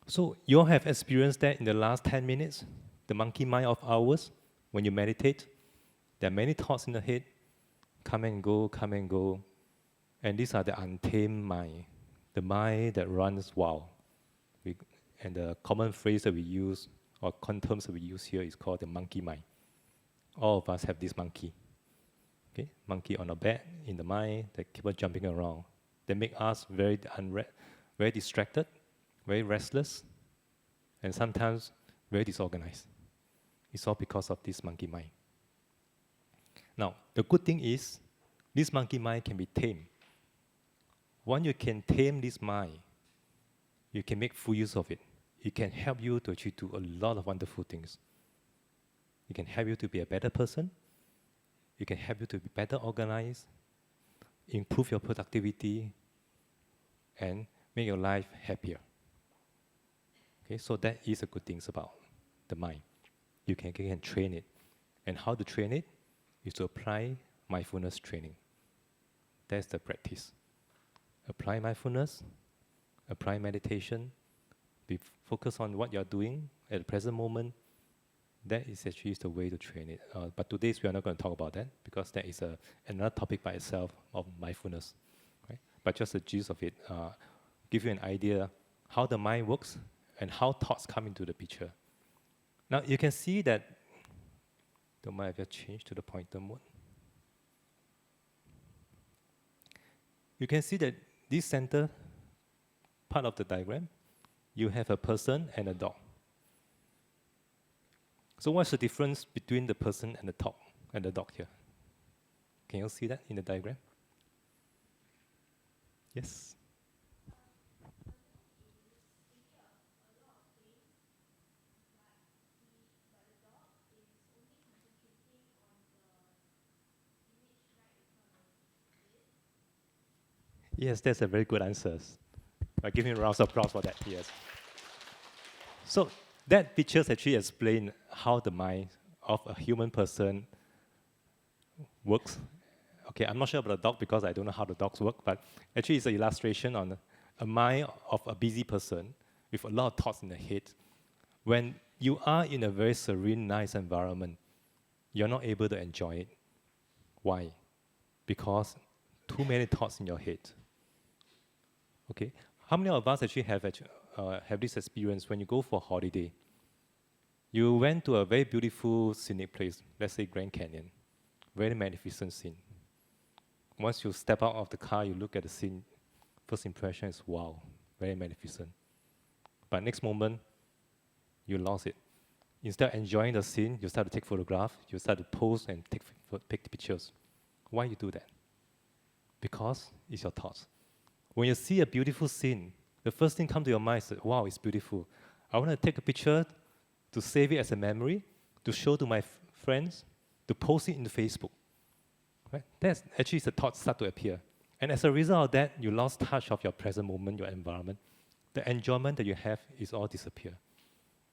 So you all have experienced that in the last 10 minutes, the monkey mind of ours, when you meditate. There are many thoughts in the head, come and go, come and go. And these are the untamed mind, the mind that runs wild. And the common phrase that we use, or terms that we use here, is called the monkey mind. All of us have this monkey. Okay? Monkey on our back, in the mind, that keep on jumping around. They make us very distracted, very restless, and sometimes very disorganized. It's all because of this monkey mind. Now, the good thing is, this monkey mind can be tamed. Once you can tame this mind, you can make full use of it. It can help you to actually do a lot of wonderful things. It can help you to be a better person. It can help you to be better organized, improve your productivity, and make your life happier. Okay, so that is a good thing about the mind. You can train it. And how to train it is to apply mindfulness training. That's the practice. Apply mindfulness, apply meditation, be focused on what you're doing at the present moment. That is actually the way to train it. But today we are not going to talk about that because that is another topic by itself of mindfulness. Right? But just the gist of it, give you an idea how the mind works and how thoughts come into the picture. Now you can see that, don't mind if I change to the pointer mode. You can see that this center part of the diagram, you have a person and a dog. So what's the difference between the person and the dog here? Can you see that in the diagram? Yes? Yes, that's a very good answer. Give me a round of applause for that, yes. So that picture actually explains how the mind of a human person works. Okay, I'm not sure about the dog because I don't know how the dogs work, but actually it's an illustration on a mind of a busy person with a lot of thoughts in the head. When you are in a very serene, nice environment, you're not able to enjoy it. Why? Because too many thoughts in your head. Okay, how many of us actually have this experience when you go for a holiday? You went to a very beautiful scenic place, let's say Grand Canyon, very magnificent scene. Once you step out of the car, you look at the scene, first impression is wow, very magnificent. But next moment, you lost it. Instead of enjoying the scene, you start to take photographs, you start to pose and take pictures. Why you do that? Because it's your thoughts. When you see a beautiful scene, the first thing comes to your mind is, wow, it's beautiful. I want to take a picture to save it as a memory, to show to my friends, to post it in Facebook. Right? That's actually the thoughts start to appear. And as a result of that, you lost touch of your present moment, your environment. The enjoyment that you have is all disappear.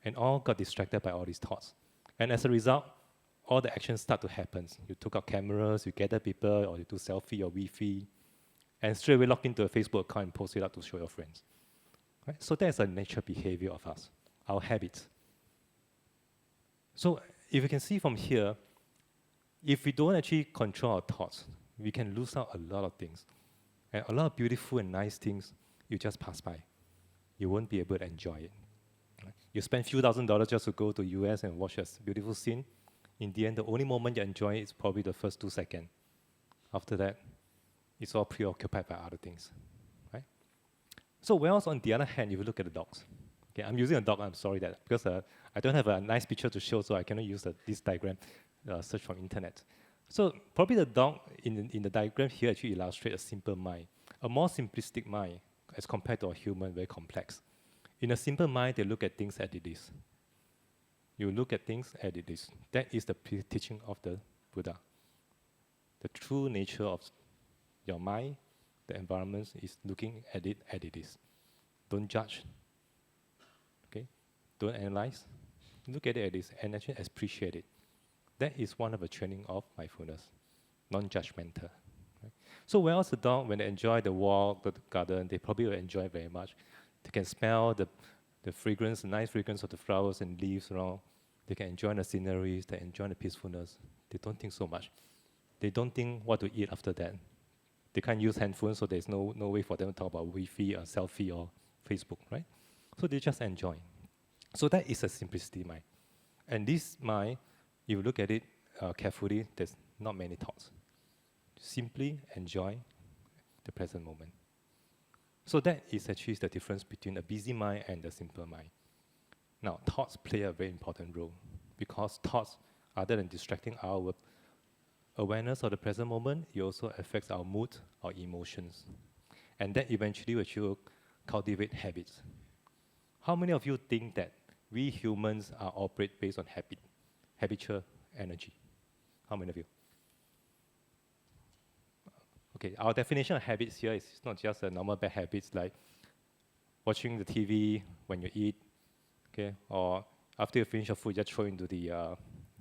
And all got distracted by all these thoughts. And as a result, all the actions start to happen. You took out cameras, you gather people, or you do selfie or Wi-Fi, and straight away log into a Facebook account and post it out to show your friends. Right? So that's a natural behavior of us, our habits. So if you can see from here, if we don't actually control our thoughts, we can lose out a lot of things. And a lot of beautiful and nice things you just pass by. You won't be able to enjoy it. Right? You spend a few $1,000s just to go to US and watch a beautiful scene. In the end, the only moment you enjoy it is probably the first 2 seconds. After that, it's all preoccupied by other things, right? So whereas on the other hand, if you look at the dogs, okay, I'm using a dog, I'm sorry that, because I don't have a nice picture to show, so I cannot use this diagram, search from internet. So probably the dog in the diagram here actually illustrates a simple mind, a more simplistic mind as compared to a human, very complex. In a simple mind, they look at things as it is. You look at things as it is. That is the teaching of the Buddha. The true nature of your mind, the environment, is looking at it as it is. Don't judge. Okay? Don't analyze. Look at it as it is and actually appreciate it. That is one of the training of mindfulness, non-judgmental. Right? So whereas the dog, when they enjoy the walk, the garden, they probably will enjoy it very much. They can smell the fragrance, the nice fragrance of the flowers and leaves around. They can enjoy the sceneries, they enjoy the peacefulness. They don't think so much. They don't think what to eat after that. They can't use handphones, so there's no way for them to talk about Wi-Fi or selfie or Facebook, right? So they just enjoy. So that is a simplicity mind. And this mind, if you look at it carefully, there's not many thoughts. Simply enjoy the present moment. So that is actually the difference between a busy mind and a simple mind. Now, thoughts play a very important role because thoughts, other than distracting our awareness of the present moment, it also affects our mood, our emotions. And that eventually will cultivate habits. How many of you think that we humans are operate based on habitual energy? How many of you? Okay, our definition of habits here is not just a normal bad habits like watching the TV when you eat, okay, or after you finish your food, just throw into the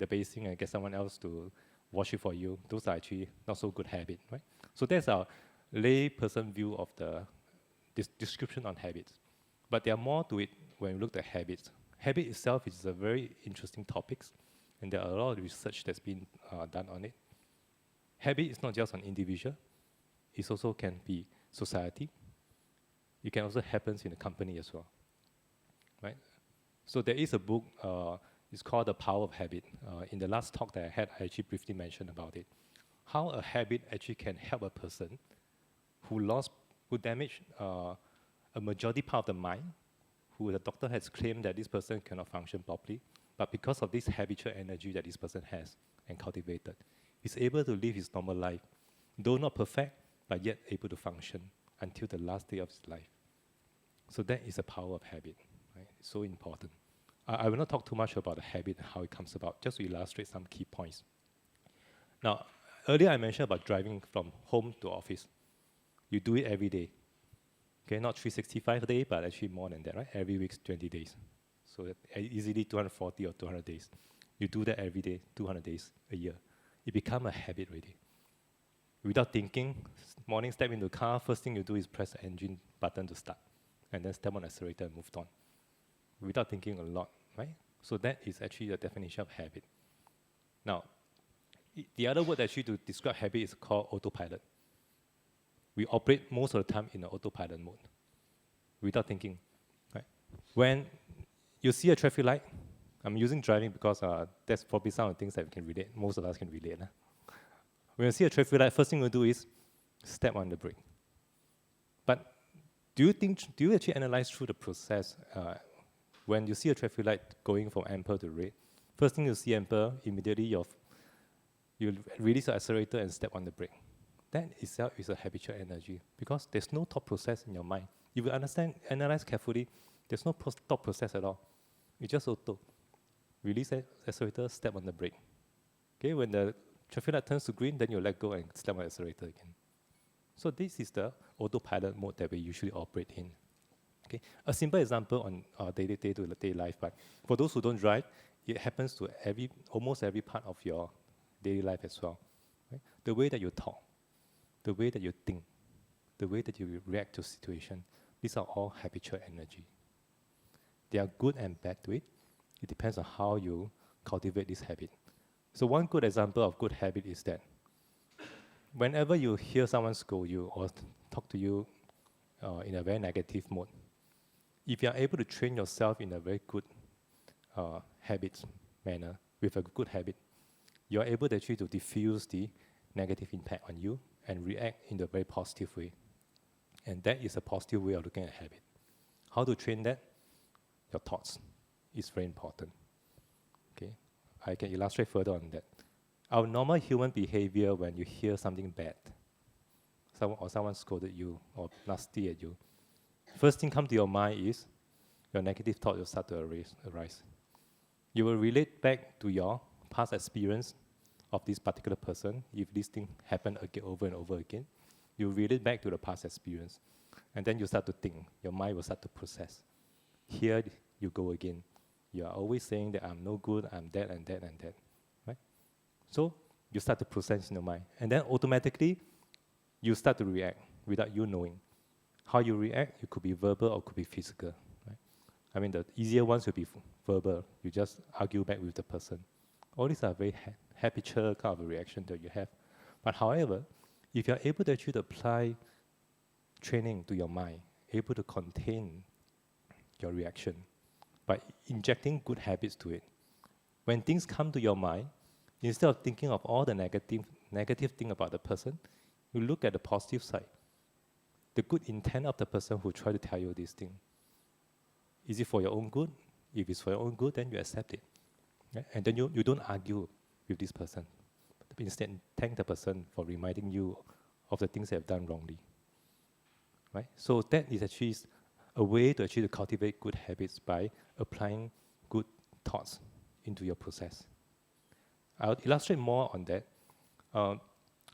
basin and get someone else to wash it for you. Those are actually not so good habits, right? So that's our lay person view of the description on habits. But there are more to it when we look at habits. Habit itself is a very interesting topic, and there are a lot of research that's been done on it. Habit is not just an individual, it also can be society. It can also happen in a company as well, right? So there is a book, it's called The Power of Habit. In the last talk that I had, I actually briefly mentioned about it. How a habit actually can help a person who damaged a majority part of the mind, who the doctor has claimed that this person cannot function properly, but because of this habitual energy that this person has and cultivated, he's able to live his normal life, though not perfect, but yet able to function until the last day of his life. So that is the power of habit, right? It's so important. I will not talk too much about the habit and how it comes about, just to illustrate some key points. Now, earlier I mentioned about driving from home to office. You do it every day. Okay, not 365 days, but actually more than that, right? Every week's 20 days. So easily 240 or 200 days. You do that every day, 200 days a year. It becomes a habit already. Without thinking, morning step into the car, first thing you do is press the engine button to start, and then step on the accelerator and move on. Without thinking a lot, right? So that is actually the definition of habit. Now, the other word actually to describe habit is called autopilot. We operate most of the time in an autopilot mode, without thinking, right? When you see a traffic light, I'm using driving because that's probably some of the things that we can relate, most of us can relate. When you see a traffic light, first thing you do is step on the brake. But do you actually analyze through the process when you see a traffic light going from amber to red? First thing you see amber, immediately you release the accelerator and step on the brake. That itself is a habitual energy because there's no thought process in your mind. If you analyze carefully, there's no thought process at all. It's just auto. Release the accelerator, step on the brake. Okay, when the traffic light turns to green, then you let go and step on the accelerator again. So this is the autopilot mode that we usually operate in. Okay, a simple example on our day-to-day life, but for those who don't drive, it happens to almost every part of your daily life as well. Right? The way that you talk, the way that you think, the way that you react to situation, these are all habitual energy. They are good and bad to it. It depends on how you cultivate this habit. So one good example of good habit is that whenever you hear someone scold you or talk to you in a very negative mode, if you are able to train yourself in a very good habit manner, with a good habit, you are able to actually to diffuse the negative impact on you and react in a very positive way. And that is a positive way of looking at habit. How to train that? Your thoughts is very important. Okay, I can illustrate further on that. Our normal human behavior when you hear something bad, someone scolded you or nasty at you, first thing come to your mind is your negative thought will start to arise. You will relate back to your past experience of this particular person. If this thing happened again, over and over again, you relate back to the past experience. And then you start to think, your mind will start to process. Here you go again. You are always saying that I'm no good, I'm that and that and that. Right? So you start to process in your mind. And then automatically, you start to react without you knowing. How you react, it could be verbal or could be physical. Right? I mean, the easier ones will be verbal. You just argue back with the person. All these are very habitual kind of a reaction that you have. But however, if you're able to actually apply training to your mind, able to contain your reaction by injecting good habits to it, when things come to your mind, instead of thinking of all the negative thing about the person, you look at the positive side, the good intent of the person who tried to tell you this thing. Is it for your own good? If it's for your own good, then you accept it. Yeah? And then you don't argue with this person. But instead, thank the person for reminding you of the things they have done wrongly. Right? So that is actually a way to actually cultivate good habits by applying good thoughts into your process. I'll illustrate more on that.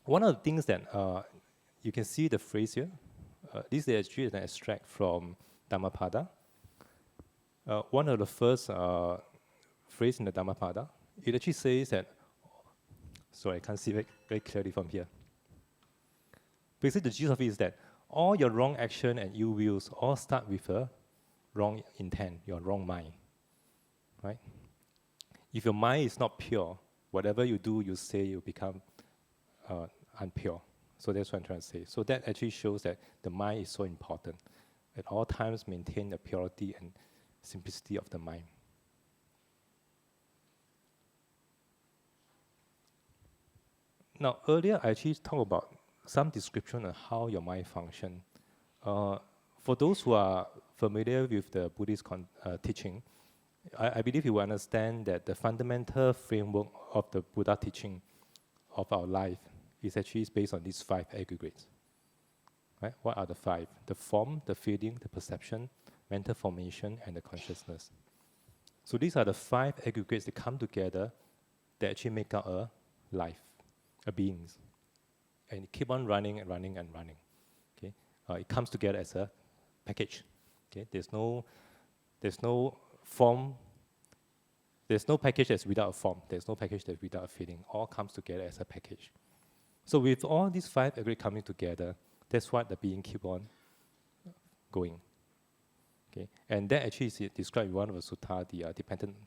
One of the things that you can see the phrase here. This is actually an extract from Dhammapada. One of the first phrase in the Dhammapada, it actually says that, sorry, I can't see very clearly from here. Basically, the gist of it is that all your wrong action and ill wills all start with a wrong intent, your wrong mind, right? If your mind is not pure, whatever you do, you say, you become unpure. So that's what I'm trying to say. So that actually shows that the mind is so important. At all times, maintain the purity and simplicity of the mind. Now, earlier I actually talked about some description of how your mind functions. For those who are familiar with the Buddhist teaching, I believe you will understand that the fundamental framework of the Buddha teaching of our life is actually based on these 5 aggregates. Right? What are the 5? The form, the feeling, the perception, mental formation, and the consciousness. So these are the 5 aggregates that come together that actually make up a life, a being. And it keep on running and running and running. Okay? It comes together as a package. Okay? There's no form, there's no package that's without a form, there's no package that's without a feeling. All comes together as a package. So with all these 5 aggregates coming together, that's what the being keep on going. Okay? And that actually is described in one of the sutta, the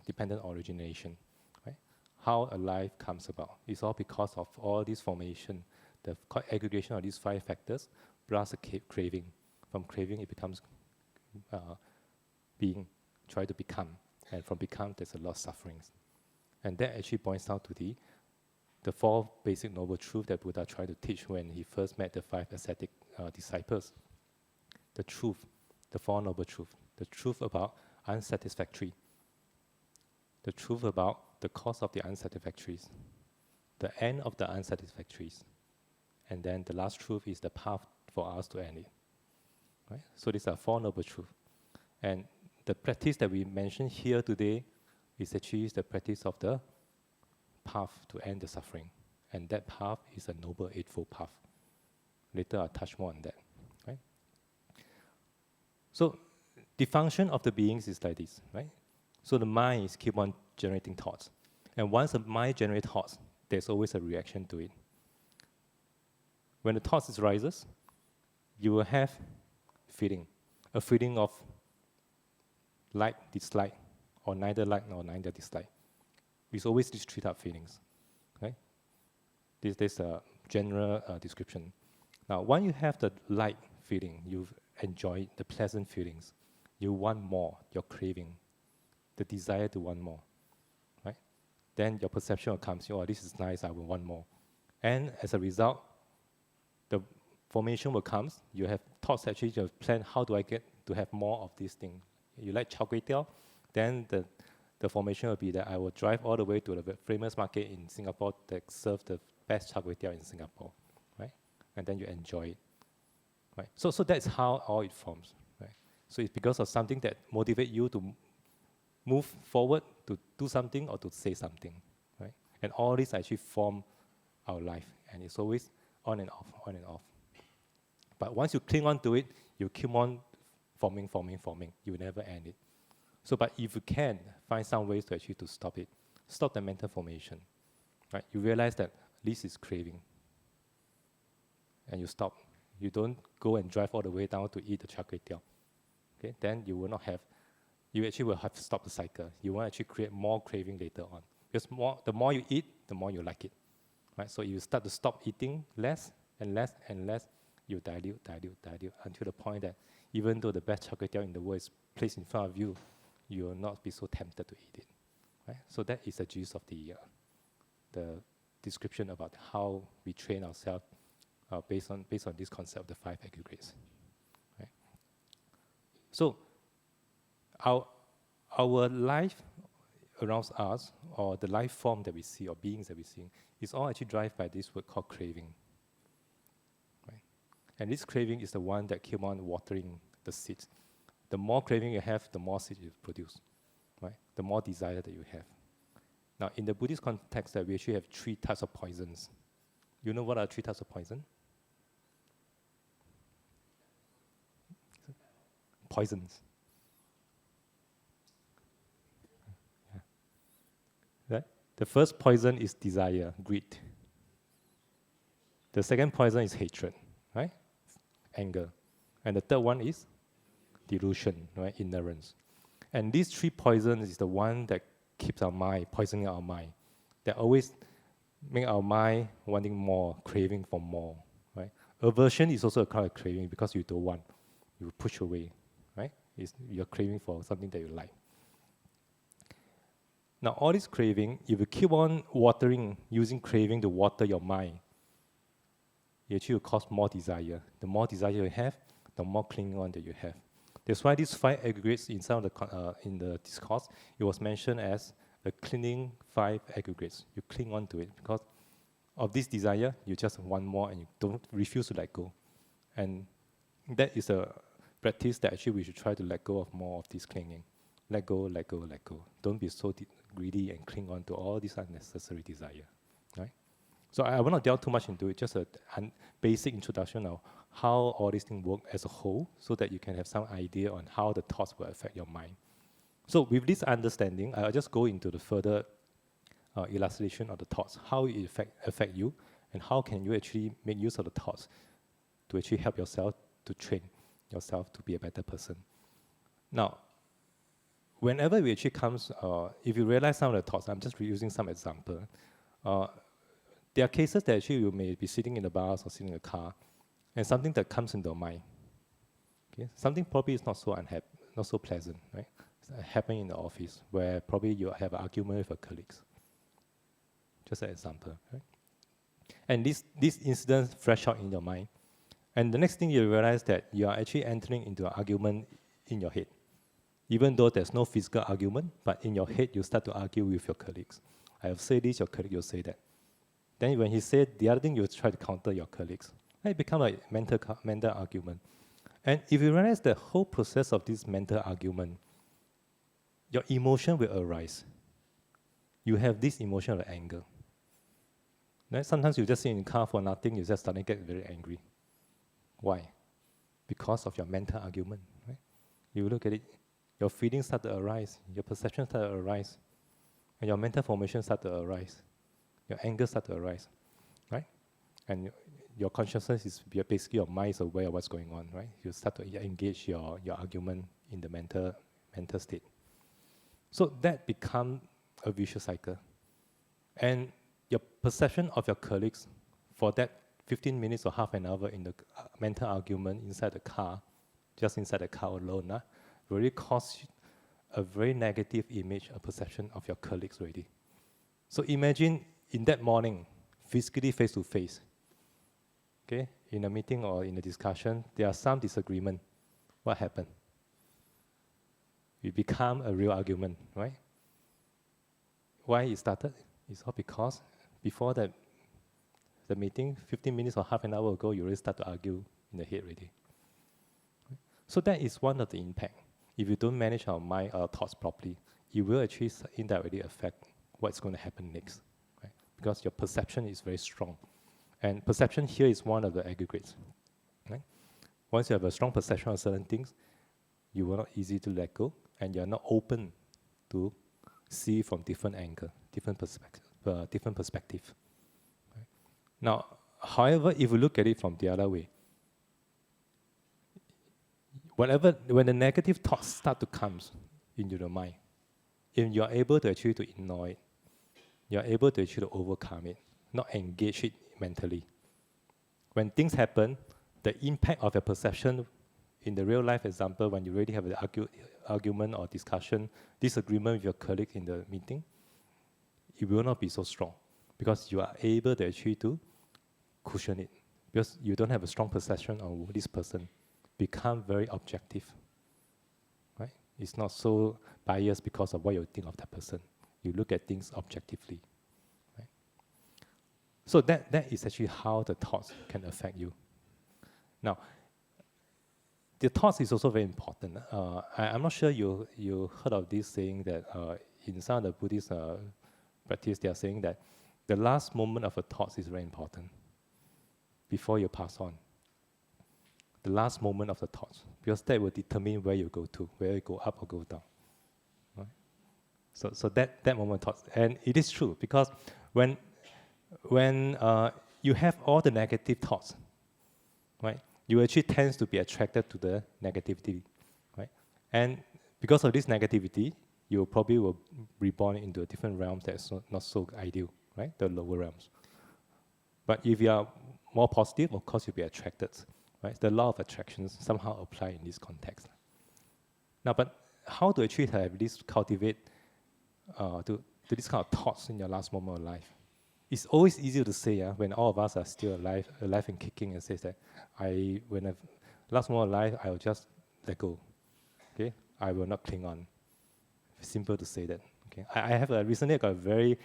dependent origination. Right? How a life comes about. It's all because of all this formation, the aggregation of these 5 factors, plus a craving. From craving, it becomes being, try to become. And from become, there's a lot of sufferings. And that actually points out to the 4 basic noble truths that Buddha tried to teach when he first met the 5 ascetic disciples. The truth, the 4 noble truths. The truth about unsatisfactory. The truth about the cause of the unsatisfactories. The end of the unsatisfactories. And then the last truth is the path for us to end it. Right? So these are 4 noble truths. And the practice that we mentioned here today is actually the practice of the path to end the suffering. And that path is a noble eightfold path. Later I'll touch more on that. Right? So the function of the beings is like this, right? So the mind is keep on generating thoughts. And once the mind generates thoughts, there's always a reaction to it. When the thoughts rises, you will have feeling. A feeling of like, dislike, or neither like nor neither dislike. It's always these 3 type feelings. Right? This is a general description. Now, when you have the like feeling, you enjoy the pleasant feelings. You want more, your craving, the desire to want more. Right? Then your perception comes, oh, this is nice, I will want more. And as a result, the formation will come. You have thoughts actually, you plan, how do I get to have more of this thing? You like char kway teow, then the formation will be that I will drive all the way to the famous market in Singapore that serve the best char kway teow in Singapore, right? And then you enjoy it, right? So that's how all it forms, right? So it's because of something that motivates you to move forward, to do something or to say something, right? And all this actually form our life, and it's always on and off, on and off. But once you cling on to it, you keep on forming. You will never end it. So, but if you can find some ways to actually to stop it, stop the mental formation, right? You realize that this is craving, and you stop. You don't go and drive all the way down to eat the char kway teow. Okay, then you will not have you actually will have to stop the cycle. You want to actually create more craving later on. Because the more you eat, the more you like it. Right? So you start to stop eating less and less and less, you dilute until the point that even though the best char kway teow in the world is placed in front of you, you will not be so tempted to eat it. Right? So that is the gist of the description about how we train ourselves based on this concept of the 5 aggregates. Right? So our life around us, or the life form that we see, or beings that we see, is all actually driven by this word called craving. Right? And this craving is the one that keep on watering the seeds. The more craving you have, the more seeds you produce. Right? The more desire that you have. Now, in the Buddhist context, we actually have 3 types of poisons. You know what are 3 types of poison? Poisons. Yeah. Right? The first poison is desire, greed. The second poison is hatred, right? Anger. And the third one is delusion, right? Ignorance. And these 3 poisons is the one that keeps our mind, poisoning our mind. That always make our mind wanting more, craving for more, right? Aversion is also a kind of craving because you don't want, you push away, right? You're craving for something that you like. Now, all this craving, if you keep on using craving to water your mind, it actually will cause more desire. The more desire you have, the more clinging on that you have. That's why these 5 aggregates inside of in the discourse, it was mentioned as the clinging 5 aggregates. You cling on to it because of this desire, you just want more and you don't refuse to let go. And that is a practice that actually we should try to let go of more of this clinging. Let go, let go, let go. Don't be so greedy and cling on to all this unnecessary desire. Right? So I will not delve too much into it, just a basic introduction of how all these things work as a whole so that you can have some idea on how the thoughts will affect your mind. So with this understanding, I'll just go into the further illustration of the thoughts, how it affect you, and how can you actually make use of the thoughts to actually help yourself to train yourself to be a better person. Now, whenever we actually comes, if you realize some of the thoughts, I'm just using some example. There are cases that actually you may be sitting in the bus or sitting in a car, and something that comes into your mind. Okay? Something probably is not so pleasant, right? Happening in the office where probably you have an argument with your colleagues. Just an example, right? And this incident flash out in your mind. And the next thing you realize that you are actually entering into an argument in your head. Even though there's no physical argument, but in your head you start to argue with your colleagues. I have said this, your colleague will say that. Then when he said the other thing, you try to counter your colleagues. It becomes a mental argument. And if you realize the whole process of this mental argument, your emotion will arise. You have this emotion of anger. Right? Sometimes you just sit in the car for nothing, you just suddenly get very angry. Why? Because of your mental argument. Right? You look at it, your feelings start to arise, your perception start to arise, and your mental formation start to arise. Your anger start to arise, right? And your consciousness is basically your mind is aware of what's going on, right? You start to engage your argument in the mental state. So that becomes a vicious cycle. And your perception of your colleagues for that 15 minutes or half an hour in the mental argument inside the car, just inside the car alone, really cause a very negative image, a perception of your colleagues already. So imagine in that morning, physically face to face, okay, in a meeting or in a discussion, there are some disagreement. What happened? It become a real argument, right? Why it started? It's all because before the meeting, 15 minutes or half an hour ago, you already start to argue in the head already. So that is one of the impact. If you don't manage our mind, our thoughts properly, it will actually indirectly affect what's going to happen next, right? Because your perception is very strong. And perception here is one of the aggregates, right? Once you have a strong perception of certain things, you will not easy to let go, and you're not open to see from different angle, different perspective. Right? Now, however, if you look at it from the other way, when the negative thoughts start to come, into the mind. If you are able to actually to ignore it, you are able to actually overcome it, not engage it mentally. When things happen, the impact of your perception in the real life example, when you really have an argument or discussion, disagreement with your colleague in the meeting, it will not be so strong because you are able to actually to cushion it because you don't have a strong perception of this person. Become very objective, right? It's not so biased because of what you think of that person. You look at things objectively, right? So that is actually how the thoughts can affect you. Now, the thoughts is also very important. I'm not sure you heard of this saying that in some of the Buddhist practice, they are saying that the last moment of a thought is very important before you pass on. The last moment of the thoughts, because that will determine where you go to, whether you go up or go down. Right? So that moment thoughts, and it is true because when you have all the negative thoughts, right? You actually tends to be attracted to the negativity, right? And because of this negativity, you probably will reborn into a different realms that's not so ideal, right? The lower realms. But if you are more positive, of course you'll be attracted, right? The law of attractions somehow apply in this context. Now, but how to actually have this cultivate to this kind of thoughts in your last moment of life? It's always easier to say when all of us are still alive and kicking, and says that when I've last moment of life, I will just let go. Okay, I will not cling on. Simple to say that. Okay, I have recently got a very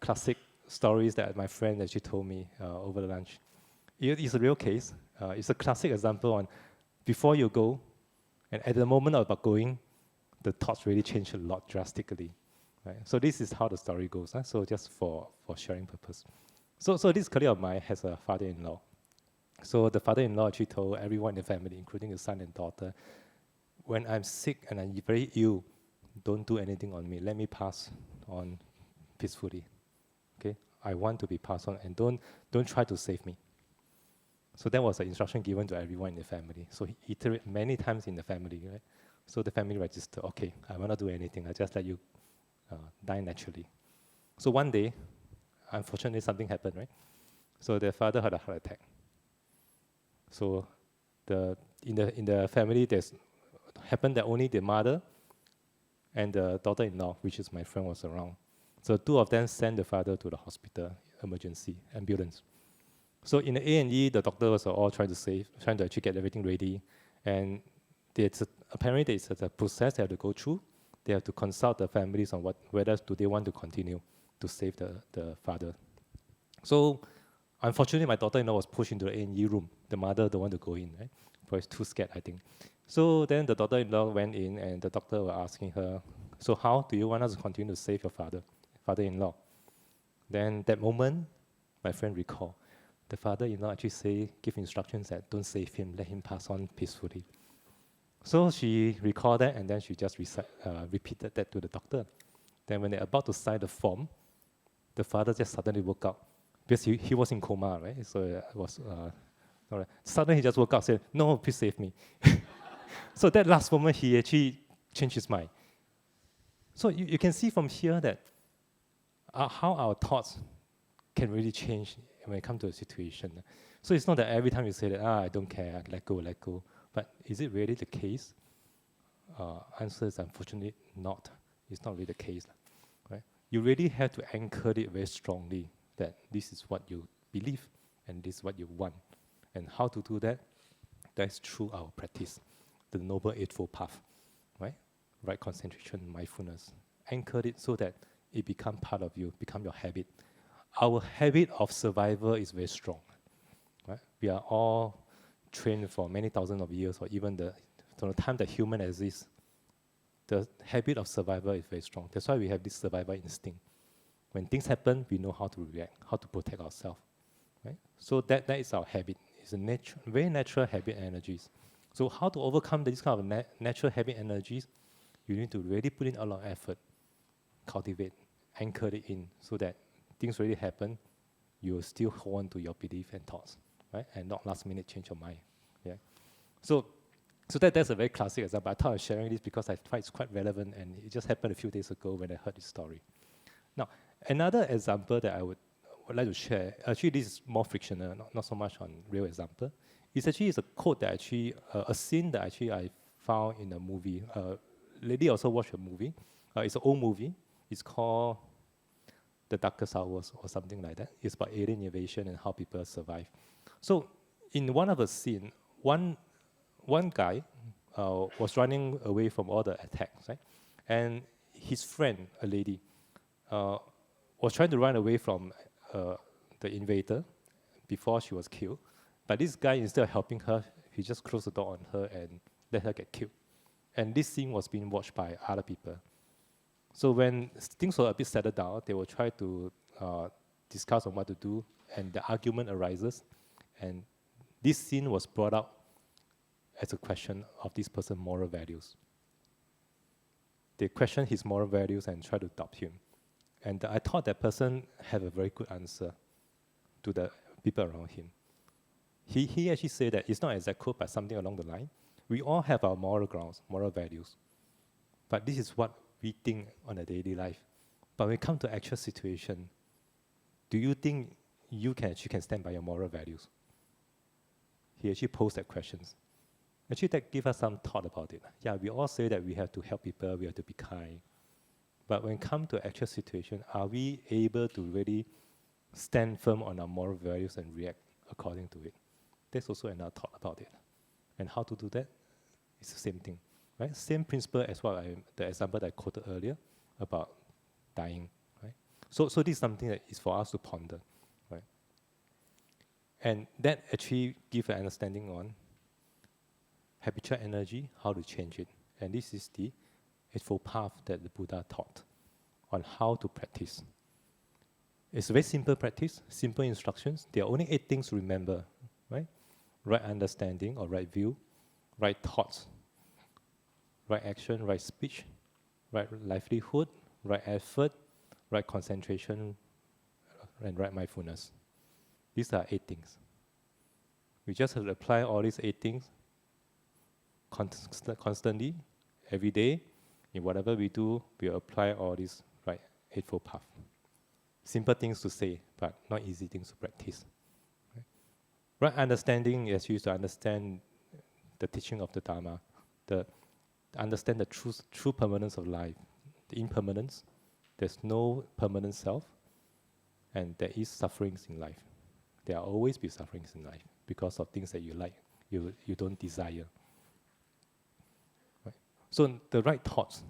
classic stories that my friend actually told me over the lunch. It's a real case. It's a classic example on before you go, and at the moment of going, the thoughts really change a lot drastically. Right? So this is how the story goes. So just for sharing purpose. So this colleague of mine has a father-in-law. So the father-in-law actually told everyone in the family, including his son and daughter, when I'm sick and I'm very ill, don't do anything on me. Let me pass on peacefully. Okay? I want to be passed on, and don't try to save me. So that was an instruction given to everyone in the family. So he iterated many times in the family, right? So the family registered, okay, I will not do anything. I just let you die naturally. So one day, unfortunately, something happened, right? So the father had a heart attack. So in the family, there's happened that only the mother and the daughter-in-law, which is my friend, was around. So two of them sent the father to the hospital, emergency, ambulance. So in the A&E, the doctors are all trying to actually get everything ready. And apparently there's a process they have to go through. They have to consult the families on whether do they want to continue to save the father. So unfortunately, my daughter-in-law was pushed into the A&E room. The mother don't want to go in, right? Because too scared, I think. So then the daughter-in-law went in, and the doctor was asking her, so how do you want us to continue to save your father-in-law? Then that moment, my friend recalled, the father-in-law actually give instructions that don't save him, let him pass on peacefully. So she recalled that, and then she just repeated that to the doctor. Then when they're about to sign the form, the father just suddenly woke up. Because he was in coma, right? So it was, suddenly he just woke up and said, no, please save me. So that last moment, he actually changed his mind. So you can see from here that how our thoughts can really change when it comes to a situation. So it's not that every time you say that, I don't care, let go. But is it really the case? Answer is unfortunately not. It's not really the case. Right? You really have to anchor it very strongly that this is what you believe and this is what you want. And how to do that? That's through our practice, the Noble Eightfold Path. Right concentration, mindfulness. Anchor it so that it become part of you, become your habit. Our habit of survival is very strong. Right? We are all trained for many thousands of years, or even from the time that human exists. The habit of survival is very strong. That's why we have this survival instinct. When things happen, we know how to react, how to protect ourselves. Right? So that is our habit. It's a very natural habit energies. So how to overcome this kind of natural habit energies? You need to really put in a lot of effort, cultivate, anchor it in, so that things really happen, you will still hold on to your belief and thoughts, right? And not last minute change your mind. Yeah. So So that's a very classic example. I thought of sharing this because I find it's quite relevant, and it just happened a few days ago when I heard this story. Now, another example that I would like to share, actually this is more frictional, not so much on real example. It's a quote that actually, a scene that actually I found in a movie. Lady also watched a movie. It's an old movie. It's called The Darkest Hours or something like that. It's about alien invasion and how people survive. So in one of the scenes, one guy was running away from all the attacks, right? And his friend, a lady, was trying to run away from the invader before she was killed. But this guy, instead of helping her, he just closed the door on her and let her get killed. And this scene was being watched by other people. So when things were a bit settled down, they will try to discuss on what to do, and the argument arises. And this scene was brought up as a question of this person's moral values. They questioned his moral values and tried to adopt him. And I thought that person had a very good answer to the people around him. He actually said that it's not exact quote, but something along the line. We all have our moral grounds, moral values. But this is what we think on a daily life. But when it comes to actual situation, do you think you can stand by your moral values? He actually posed that questions. Actually, that gives us some thought about it. Yeah, we all say that we have to help people, we have to be kind. But when it comes to actual situation, are we able to really stand firm on our moral values and react according to it? There's also another thought about it. And how to do that? It's the same thing, right? Same principle as the example that I quoted earlier about dying, right? So this is something that is for us to ponder, right? And that actually gives an understanding on habitual energy, how to change it. And this is the Eightfold Path that the Buddha taught on how to practice. It's a very simple practice, simple instructions. There are only 8 things to remember, right? Right understanding or right view, right thoughts, right action, right speech, right livelihood, right effort, right concentration, and right mindfulness. These are 8 things. We just have to apply all these 8 things constantly, every day. In whatever we do, we apply all these right Eightfold Path. Simple things to say, but not easy things to practice. Right understanding is used to understand the teaching of the Dharma, understand the true permanence of life, the impermanence. There's no permanent self, and there is sufferings in life. There will always be sufferings in life because of things that you like, you don't desire. Right? So the right thoughts,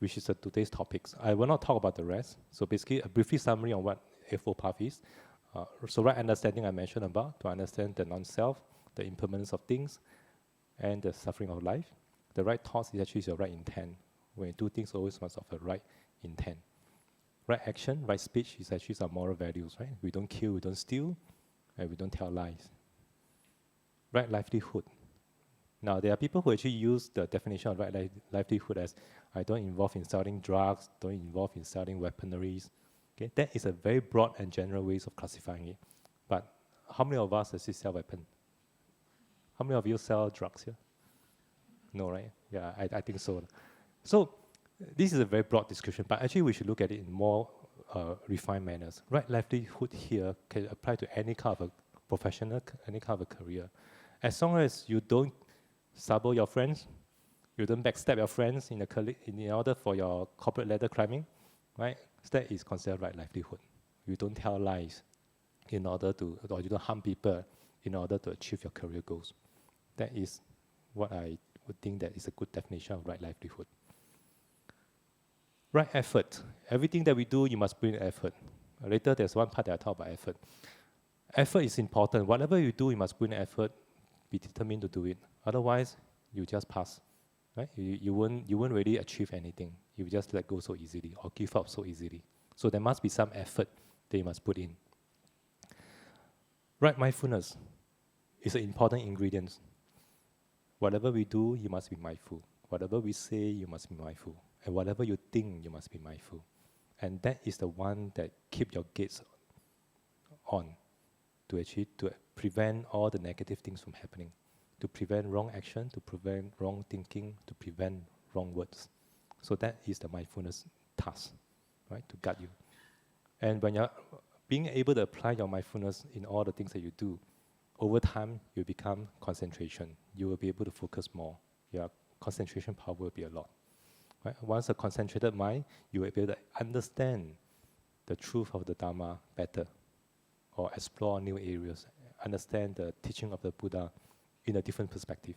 which is today's topics. I will not talk about the rest. So basically, a brief summary on what Eightfold Path is. So right understanding I mentioned about, to understand the non-self, the impermanence of things, and the suffering of life. The right thoughts is actually your right intent. When you do things, always must have a right intent. Right action, right speech is actually our moral values, right? We don't kill, we don't steal, and we don't tell lies. Right livelihood. Now, there are people who actually use the definition of right livelihood as, I don't involve in selling drugs, don't involve in selling weaponries. Okay, that is a very broad and general ways of classifying it. But how many of us actually sell weapons? How many of you sell drugs here? No, right? Yeah, I think so. So this is a very broad description, but actually we should look at it in more refined manners. Right livelihood here can apply to any kind of a professional, any kind of a career. As long as you don't sabo your friends, you don't backstab your friends in order for your corporate ladder climbing, right? So that is considered right livelihood. You don't tell lies in order to, or you don't harm people in order to achieve your career goals. That is what I would think that is a good definition of right livelihood. Right effort. Everything that we do, you must bring effort. Later, there's one part that I talk about effort. Effort is important. Whatever you do, you must bring effort. Be determined to do it. Otherwise, you just pass. Right? You won't really achieve anything. You just let go so easily or give up so easily. So there must be some effort that you must put in. Right mindfulness is an important ingredient. Whatever we do, you must be mindful. Whatever we say, you must be mindful. And whatever you think, you must be mindful. And that is the one that keep your gates on to prevent all the negative things from happening. to prevent wrong action, to prevent wrong thinking, to prevent wrong words. So that is the mindfulness task, right, to guide you. And when you're being able to apply your mindfulness in all the things that you do, over time, you become concentration. You will be able to focus more. Your concentration power will be a lot. Right? Once a concentrated mind, you will be able to understand the truth of the Dharma better, or explore new areas, understand the teaching of the Buddha in a different perspective.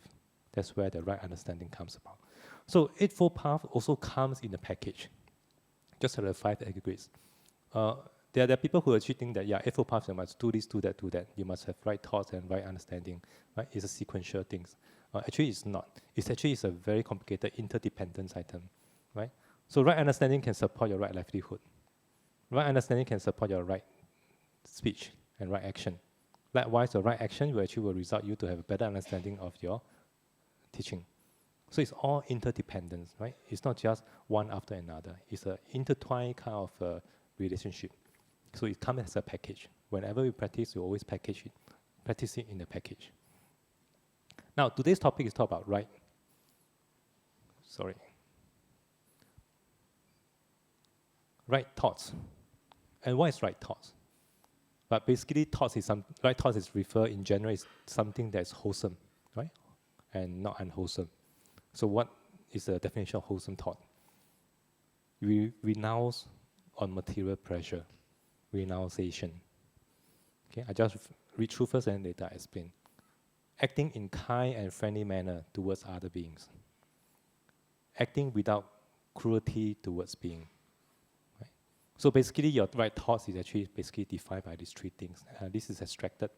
That's where the right understanding comes about. So Eightfold Path also comes in a package, just like the 5 aggregates. There are people who actually think that, yeah, Eightfold Path, you must do this, do that, do that. You must have right thoughts and right understanding. Right? It's a sequential thing. Actually, it's not. It's a very complicated interdependence item. Right? So right understanding can support your right livelihood. Right understanding can support your right speech and right action. Likewise, the right action will actually result you to have a better understanding of your teaching. So it's all interdependence, right? It's not just one after another. It's an intertwined kind of relationship. So it comes as a package. Whenever we practice, we always practice it in a package. Now, today's topic is talk about right thoughts. And what is right thoughts? But basically, right thoughts is refer in general is something that's wholesome, right? And not unwholesome. So what is the definition of wholesome thought? We renounce on material pressure, renunciation. Okay, I just read through first and later I explain. Acting in kind and friendly manner towards other beings. Acting without cruelty towards being. Right? So basically your right thoughts is actually basically defined by these 3 things. This is extracted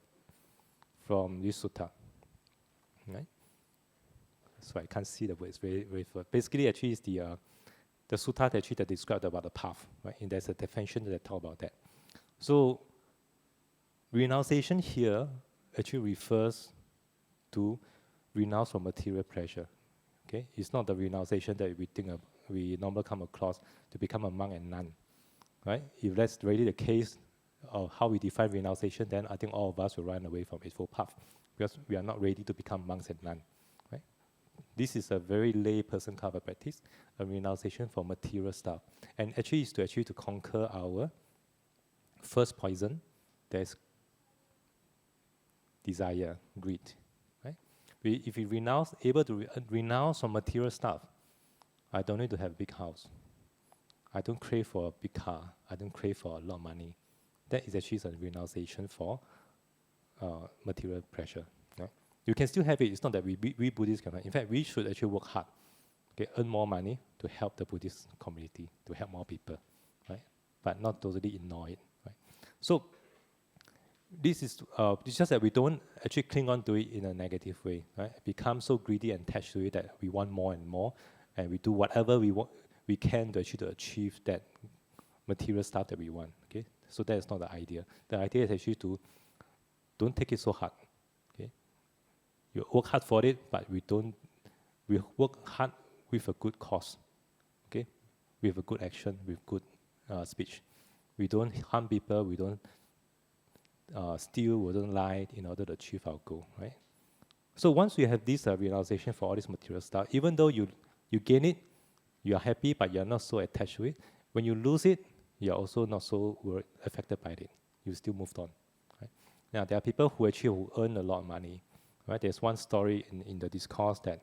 from this sutta. Right? So I can't see the words very, very far. Basically actually it's the sutta that described about the path. Right? And there's a definition that talk about that. So renunciation here actually refers to renounce from material pleasure. Okay, it's not the renunciation that we normally come across to become a monk and nun, right? If that's really the case of how we define renunciation, then I think all of us will run away from Eightfold Path because we are not ready to become monks and nuns, right? This is a very lay person kind of practice, a renunciation for material stuff, and actually is to conquer our first poison, there's desire, greed. If we able to renounce on material stuff, I don't need to have a big house. I don't crave for a big car. I don't crave for a lot of money. That is actually a renunciation for material pressure. Right? You can still have it. It's not that we Buddhists cannot. In fact, we should actually work hard, okay, earn more money to help the Buddhist community, to help more people, right? But not totally ignore it. Right? So this is it's just that we don't actually cling on to it in a negative way, right? Become so greedy and attached to it that we want more and more, and we do whatever we can to actually achieve that material stuff that we want. Okay, so that is not the idea. The idea is actually to don't take it so hard. Okay, you work hard for it, but we work hard with a good cause. Okay, with a good action, with good speech. We don't harm people. We don't steal, we don't lie in order to achieve our goal, right? So once you have this realization for all this material stuff, even though you gain it, you are happy, but you're not so attached to it. When you lose it, you're also not so affected by it. You still moved on. Right? Now, there are people who actually earn a lot of money. Right? There's one story in the discourse that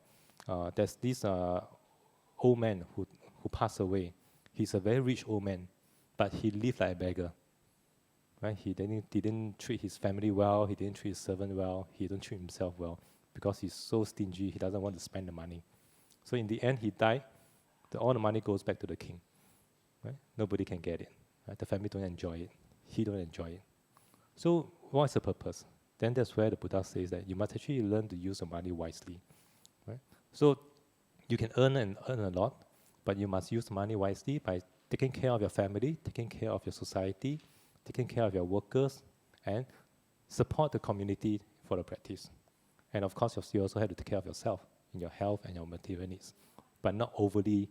there's this old man who passed away. He's a very rich old man, but he lived like a beggar. Right? He didn't treat his family well. He didn't treat his servant well. He didn't treat himself well because he's so stingy. He doesn't want to spend the money. So in the end, he died. All the money goes back to the king. Right? Nobody can get it. Right? The family don't enjoy it. He don't enjoy it. So what's the purpose? Then that's where the Buddha says that you must actually learn to use the money wisely. Right? So you can earn a lot, but you must use money wisely by taking care of your family, taking care of your society, taking care of your workers, and support the community for the practice. And of course, you also have to take care of yourself in your health and your material needs, but not overly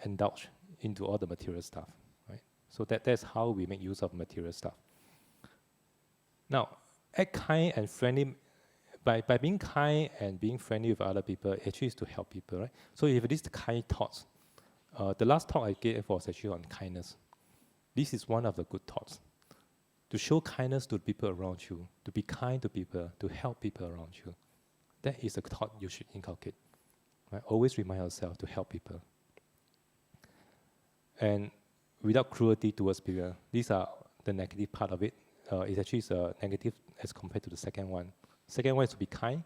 indulge into all the material stuff. Right? So that's how we make use of material stuff. Now, act kind and friendly by being kind and being friendly with other people, actually is to help people, right? So if this kind thoughts, the last talk I gave was actually on kindness. This is one of the good thoughts. To show kindness to people around you, to be kind to people, to help people around you. That is a thought you should inculcate. Right? Always remind yourself to help people. And without cruelty towards people. These are the negative part of it. It actually is negative as compared to the second one. Second one is to be kind.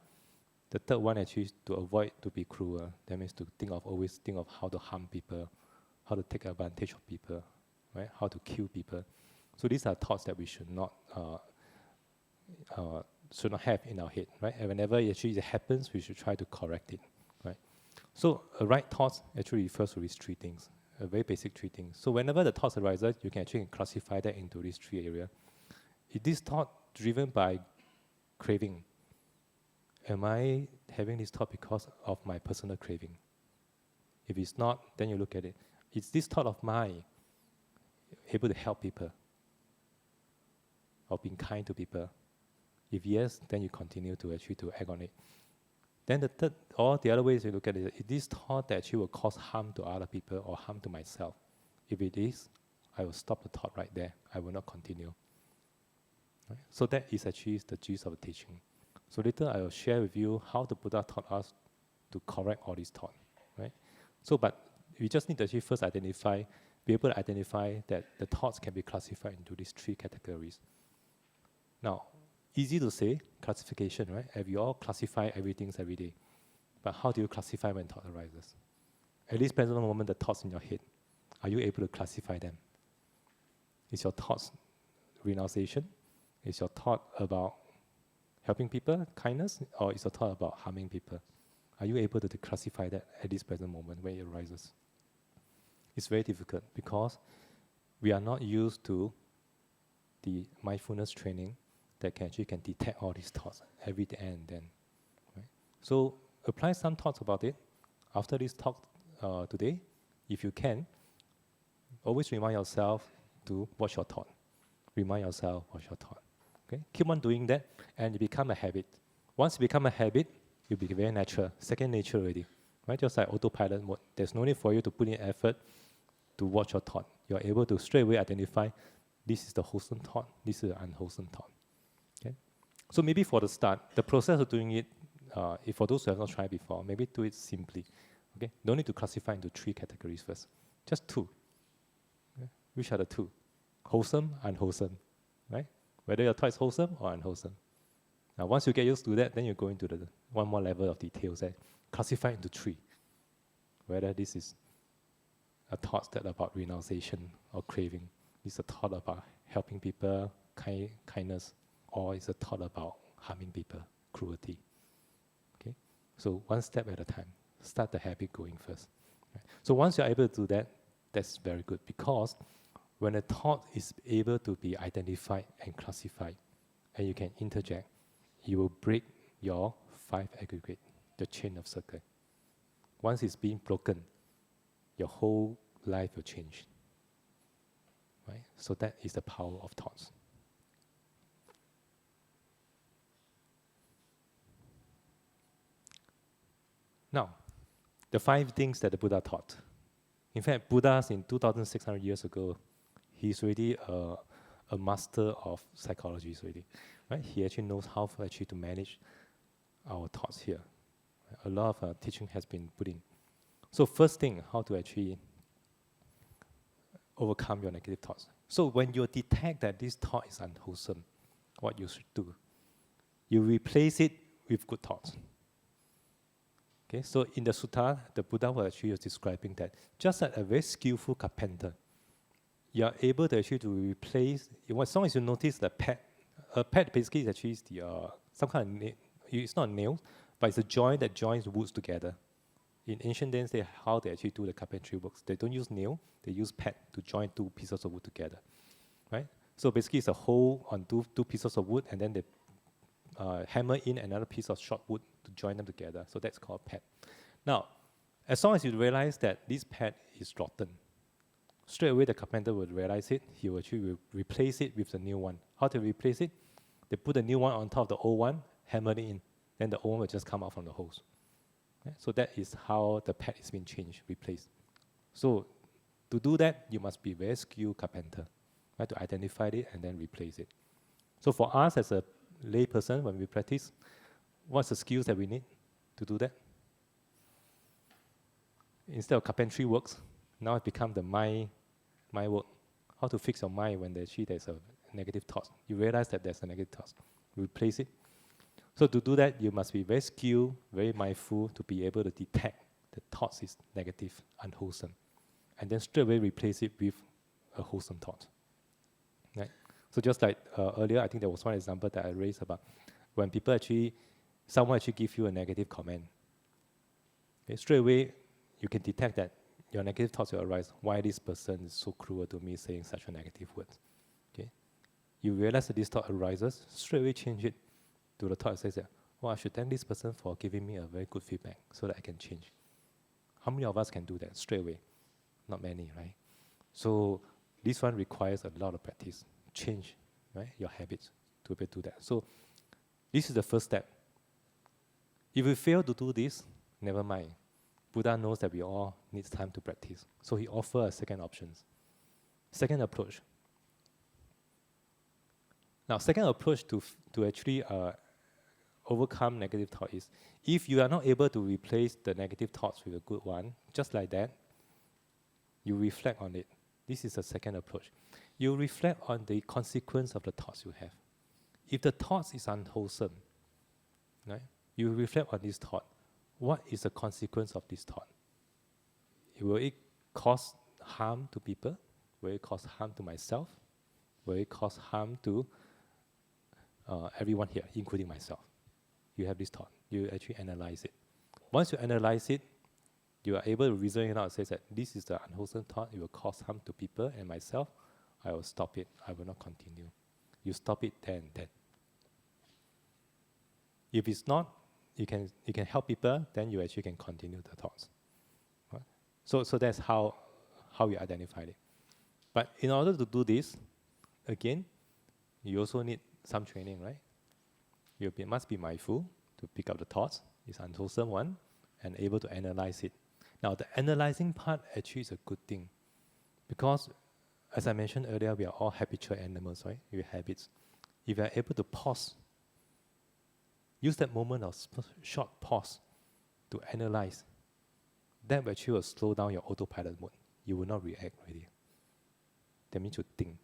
The third one actually is to avoid to be cruel. That means to always think of how to harm people, how to take advantage of people, right? How to kill people. So these are thoughts that we should not have in our head, right? And whenever it happens, we should try to correct it, right? So a right thought actually refers to these three things, a very basic three things. So whenever the thoughts arises, you can actually classify that into these three areas. Is this thought driven by craving? Am I having this thought because of my personal craving? If it's not, then you look at it. Is this thought of mine able to help people? Or being kind to people? If yes, then you continue to act on it. Then the third, or the other way is you look at it, is this thought that actually will cause harm to other people or harm to myself? If it is, I will stop the thought right there. I will not continue. Right? So that is actually the gist of the teaching. So later I will share with you how the Buddha taught us to correct all these thoughts. Right? So, but we just need to actually first be able to identify that the thoughts can be classified into these three categories. Now, easy to say, classification, right? Have you all classify everything every day? But how do you classify when thought arises? At least present moment, the thoughts in your head, are you able to classify them? Is your thoughts renunciation? Is your thought about helping people, kindness? Or is your thought about harming people? Are you able to classify that at this present moment when it arises? It's very difficult because we are not used to the mindfulness training that can detect all these thoughts every day and then. Right? So apply some thoughts about it. After this talk today, if you can, always remind yourself to watch your thought. Remind yourself, watch your thought. Okay? Keep on doing that and it become a habit. Once it become a habit, you'll be very natural, second nature already. Right? Just like autopilot mode. There's no need for you to put in effort to watch your thought. You're able to straight away identify this is the wholesome thought, this is the unwholesome thought. Okay? So maybe for the start, the process of doing it, if for those who have not tried before, maybe do it simply. Okay? Don't need to classify into three categories first. Just two. Okay? Which are the two? Wholesome, unwholesome. Right? Whether your thought is wholesome or unwholesome. Now once you get used to that, then you go into the one more level of details. Classify into three. Whether this is a thought that about renunciation or craving. It's a thought about helping people, kindness, or it's a thought about harming people, cruelty. Okay? So one step at a time. Start the habit going first. Right? So once you're able to do that, that's very good because when a thought is able to be identified and classified, and you can interject, you will break your 5 aggregate, the chain of circle. Once it's being broken, your whole life will change. Right? So that is the power of thoughts. Now, the 5 things that the Buddha taught. In fact, Buddha, in 2,600 years ago, he's already a master of psychology already. Right? He actually knows how to manage our thoughts here. A lot of teaching has been put in. So first thing, how to actually overcome your negative thoughts. So when you detect that this thought is unwholesome, what you should do? You replace it with good thoughts. Okay, so in the sutta, the Buddha was describing that just like a very skillful carpenter, you are able to actually to replace, as long as you notice the pad. A pad basically is actually some kind of nail. It's not a nail, but it's a joint that joins woods together. In ancient days, how they actually do the carpentry works. They don't use nail, they use pad to join 2 pieces of wood together. Right? So basically it's a hole on two pieces of wood and then they hammer in another piece of short wood to join them together. So that's called pad. Now, as long as you realize that this pad is rotten, straight away the carpenter will realize it. He will actually replace it with the new one. How to replace it? They put the new one on top of the old one, hammer it in. then the own will just come out from the hose. Right? So that is how the pad is being changed, replaced. So to do that, you must be very skilled carpenter, right, to identify it and then replace it. So for us as a lay person, when we practice, what's the skills that we need to do that? Instead of carpentry works, now it becomes the mind work. How to fix your mind when there's a negative thought. You realize that there's a negative thought. Replace it. So to do that, you must be very skilled, very mindful to be able to detect the thoughts is negative, unwholesome. And then straight away replace it with a wholesome thought. Right? So just like earlier, I think there was one example that I raised about when someone actually give you a negative comment. Okay, straight away, you can detect that your negative thoughts will arise. Why this person is so cruel to me saying such a negative word? Okay, you realize that this thought arises, straight away change it to the thought that says that, I should thank this person for giving me a very good feedback so that I can change. How many of us can do that straight away? Not many, right? So this one requires a lot of practice. Change, right, your habits to be able to do that. So this is the first step. If we fail to do this, never mind. Buddha knows that we all need time to practice. So he offers a second option. Second approach. Now, second approach to actually overcome negative thought is, if you are not able to replace the negative thoughts with a good one, just like that, you reflect on it. This is the second approach. You reflect on the consequence of the thoughts you have. If the thoughts is unwholesome, right, you reflect on this thought. What is the consequence of this thought? Will it cause harm to people? Will it cause harm to myself? Will it cause harm to everyone here, including myself? You have this thought. You actually analyze it. Once you analyze it, you are able to reason it out and say that this is the unwholesome thought. It will cause harm to people and myself. I will stop it. I will not continue. You stop it then and then. If it's not, you can help people, then you actually can continue the thoughts. Right? So that's how you identify it. But in order to do this, again, you also need some training, right? You must be mindful to pick up the thoughts, it's an unwholesome one, and able to analyze it. Now, the analyzing part actually is a good thing, because as I mentioned earlier, we are all habitual animals, right? We have habits. If you are able to pause, use that moment of short pause to analyze, that actually will slow down your autopilot mode. You will not react really. That means you think.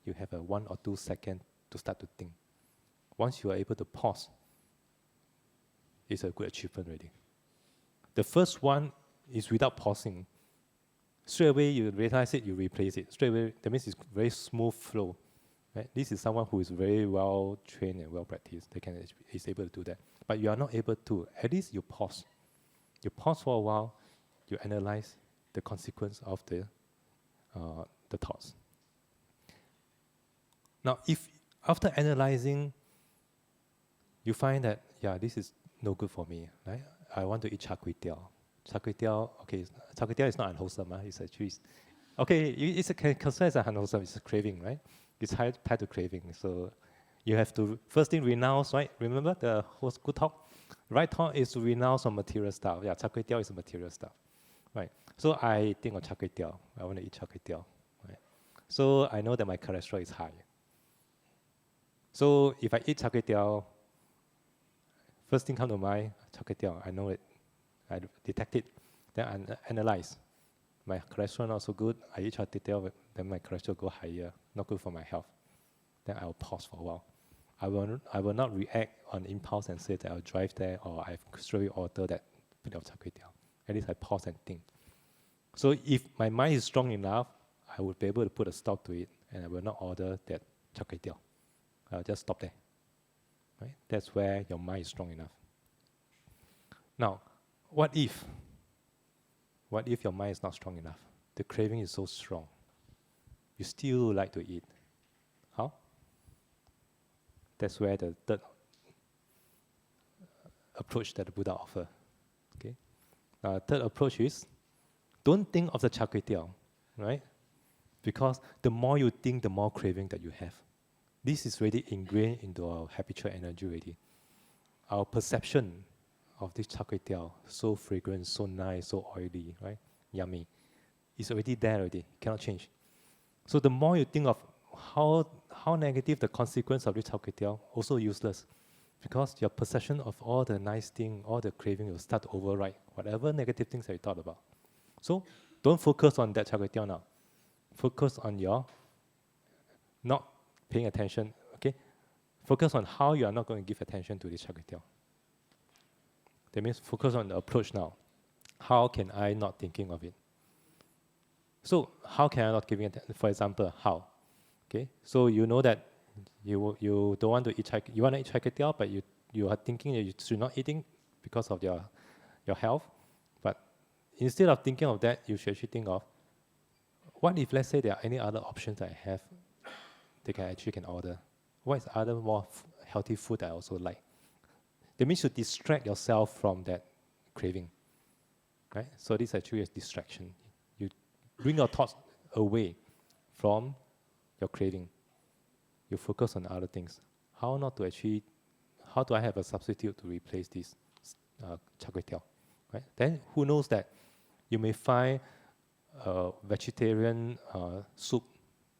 You have a 1 or 2 seconds to start to think. Once you are able to pause, it's a good achievement already. The first one is without pausing. Straight away you realize it, you replace it. Straight away, that means it's very smooth flow. Right? This is someone who is very well trained and well practiced. Is able to do that. But you are not able to. At least you pause. You pause for a while. You analyze the consequence of the thoughts. Now, if after analyzing, you find that this is no good for me, right? I want to eat char kway teow. Char kway teow, okay, char kway teow is not unwholesome. It's actually it's considered as unwholesome. It's a craving, right? It's tied to craving. So you have to first thing renounce, right? Remember the whole good talk? Right talk is to renounce on material stuff. Yeah, char kway teow is material stuff, right? So I think of char kway teow. I want to eat char kway teow, right? So I know that my cholesterol is high. So if I eat char kway teow, first thing come to mind, char kway teow. I know it. I detect it. Then I analyze. My cholesterol not so good. I eat char kway teow, then my cholesterol go higher. Not good for my health. Then I will pause for a while. I will not react on impulse and say that I'll drive there or I've straight order that bit of char kway teow. At least I pause and think. So if my mind is strong enough, I would be able to put a stop to it, and I will not order that char kway teow. I'll just stop there. Right? That's where your mind is strong enough. Now, what if your mind is not strong enough? The craving is so strong. You still like to eat. How? That's where the third approach that the Buddha offers. Okay? Third approach is, don't think of the char kway teow, right? Because the more you think, the more craving that you have. This is already ingrained into our habitual energy already. our perception of this char kway teow, so fragrant, so nice, so oily, right? Yummy. It's already there already, cannot change. So the more you think of how negative the consequence of this char kway teow, also useless. Because your perception of all the nice thing, all the craving will start to override whatever negative things that you thought about. So don't focus on that char kway teow now. Focus on your not paying attention, okay? Focus on how you are not going to give attention to this char kway teow. That means focus on the approach now. How can I not thinking of it? So how can I not giving attention? For example, how? Okay, so you know that you don't want to eat you want to eat char kway teow, but you are thinking that you should not eating because of your health. But instead of thinking of that, you should actually think of, what if let's say there are any other options that I have they can order? What is other more healthy food that I also like? That means you distract yourself from that craving, right? So this actually is distraction. You bring your thoughts away from your craving. You focus on other things. How do I have a substitute to replace this char kway teow, right? Then who knows that you may find a vegetarian soup,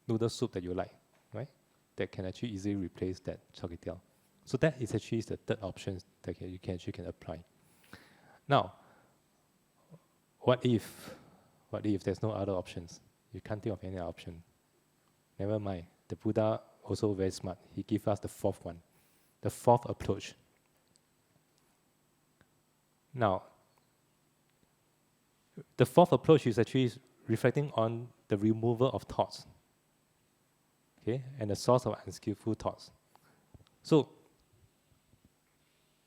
noodle soup that you like, right? That can actually easily replace that char kway teow. So that is actually the third option that you can apply. Now, what if there's no other options? You can't think of any option. Never mind. The Buddha also very smart. He gave us the fourth one, the fourth approach. Now, the fourth approach is actually reflecting on the removal of thoughts, okay, and the source of unskillful thoughts. So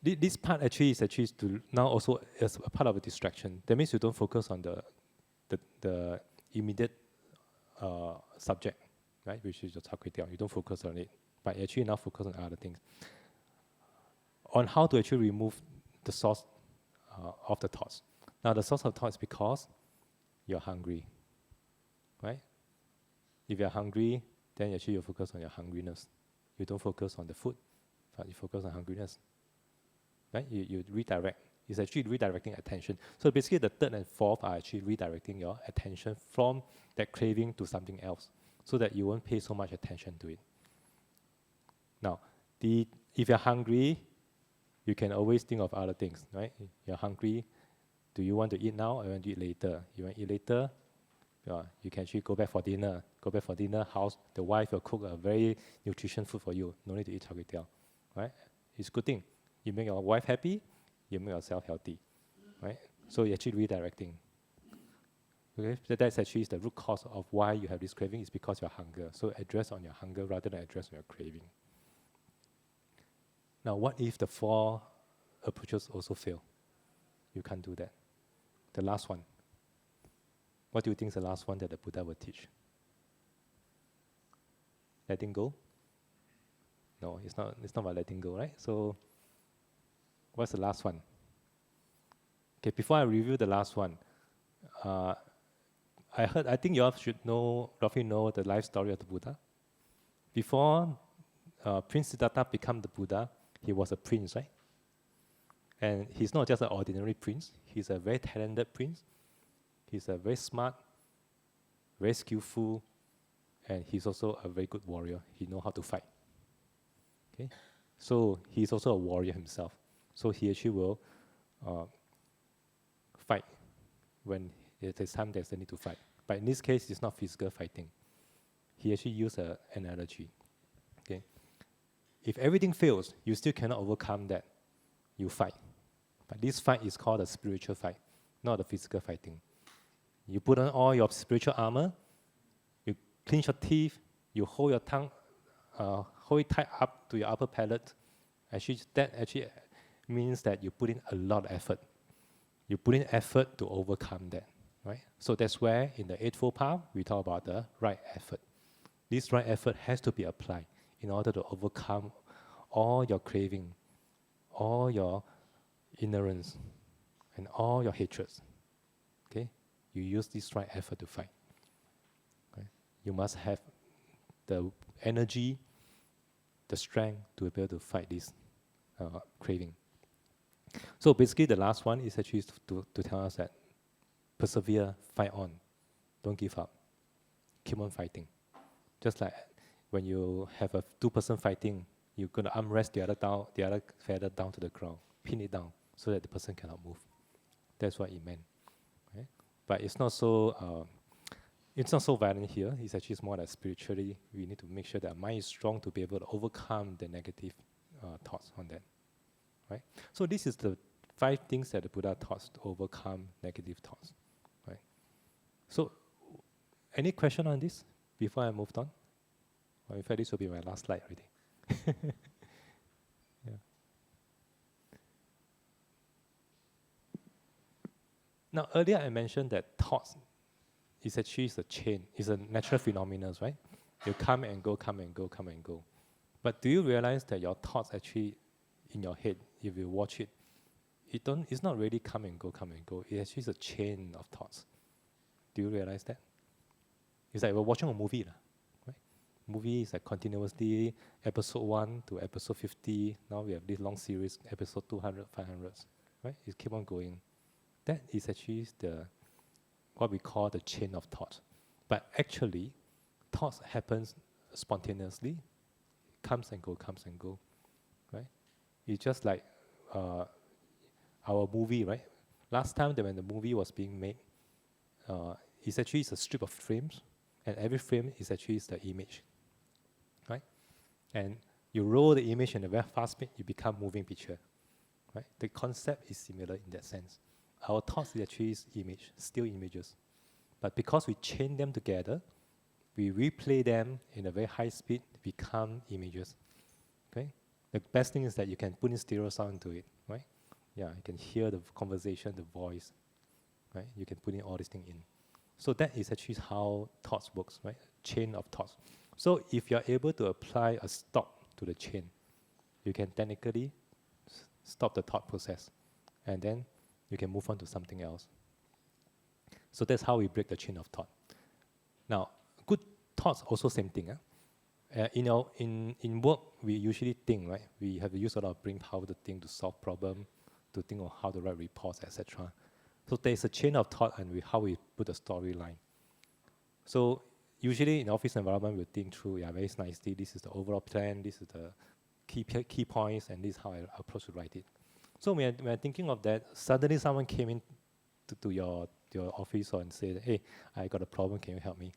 this part actually is to now also as a part of a distraction. That means you don't focus on the immediate subject, right, which is your char kway teow. You don't focus on it, but actually now focus on other things. On how to actually remove the source of the thoughts. Now the source of thoughts is because you're hungry, right? If you're hungry, then actually you focus on your hungriness. You don't focus on the food, but you focus on hungriness. Right? You redirect. It's actually redirecting attention. So basically the third and fourth are actually redirecting your attention from that craving to something else, so that you won't pay so much attention to it. Now, if you're hungry, you can always think of other things, right? You're hungry, do you want to eat now or you want to eat later? You want to eat later? You can actually go back for dinner. Go back for dinner, the wife will cook a very nutritious food for you. No need to eat char kway teow, right? It's a good thing. You make your wife happy, you make yourself healthy, right? So you're actually redirecting. Okay, so that's actually the root cause of why you have this craving, is because of your hunger. So address on your hunger rather than address on your craving. Now, what if the four approaches also fail? You can't do that. The last one. What do you think is the last one that the Buddha will teach? Letting go? No, it's not about letting go, right? So what's the last one? Okay, before I review the last one, I think you all should roughly know the life story of the Buddha. Before Prince Siddhartha became the Buddha, he was a prince, right? And he's not just an ordinary prince, he's a very talented prince. He's a very smart, very skillful, and he's also a very good warrior. He knows how to fight. Okay, so he's also a warrior himself. So he actually will fight when there's time there's a need to fight. But in this case, it's not physical fighting. He actually used an analogy. Okay, if everything fails, you still cannot overcome that. You fight, but this fight is called a spiritual fight, not a physical fighting. You put on all your spiritual armor, you clench your teeth, you hold your tongue, hold it tight up to your upper palate. That actually means that you put in a lot of effort. You put in effort to overcome that, right? So that's where in the Eightfold Path, we talk about the right effort. This right effort has to be applied in order to overcome all your craving, all your ignorance, and all your hatreds. Okay? You use this right effort to fight. Okay? You must have the energy, the strength to be able to fight this craving. So basically, the last one is actually to tell us that persevere, fight on, don't give up, keep on fighting. Just like when you have a two-person fighting, you're going to armrest the other feather down to the ground, pin it down so that the person cannot move. That's what it meant. Right? But it's not so violent here. It's actually more like spiritually. We need to make sure that our mind is strong to be able to overcome the negative thoughts on that. Right? So this is the 5 things that the Buddha taught to overcome negative thoughts. Right? So, any question on this before I moved on? Or in fact, this will be my last slide already. Yeah. Now, earlier I mentioned that thoughts is actually a chain. It's a natural phenomenon, right? You come and go, come and go, come and go. But do you realize that your thoughts actually in your head, if you watch it, it's not really come and go, come and go. It actually is a chain of thoughts. Do you realize that? It's like we're watching a movie, right? Movie is like continuously episode 1 to episode 50. Now we have this long series, episode 200, 500, right? It keep on going. That is actually what we call the chain of thought. But actually, thoughts happens spontaneously, comes and go, right? It's just like our movie, right? Last time when the movie was being made, it's actually a strip of frames, and every frame is actually the image, right? And you roll the image in a very fast speed, you become moving picture, right? The concept is similar in that sense. Our thoughts is actually image, still images. But because we chain them together, we replay them in a very high speed, become images, okay? The best thing is that you can put in stereo sound into it, right? Yeah, you can hear the conversation, the voice, right? You can put in all these things in. So that is actually how thoughts works, right? Chain of thoughts. So if you're able to apply a stop to the chain, you can technically stop the thought process, and then you can move on to something else. So that's how we break the chain of thought. Now, good thoughts also same thing. In work, we usually think, right? We have to use a lot of brain power to think, to solve problem, to think of how to write reports, etc. So there's a chain of thought and how we put a storyline. So usually in office environment, we think through, very nicely, this is the overall plan, this is the key points, and this is how I approach to write it. So when I'm thinking of that, suddenly someone came in to your office and said, hey, I got a problem, can you help me?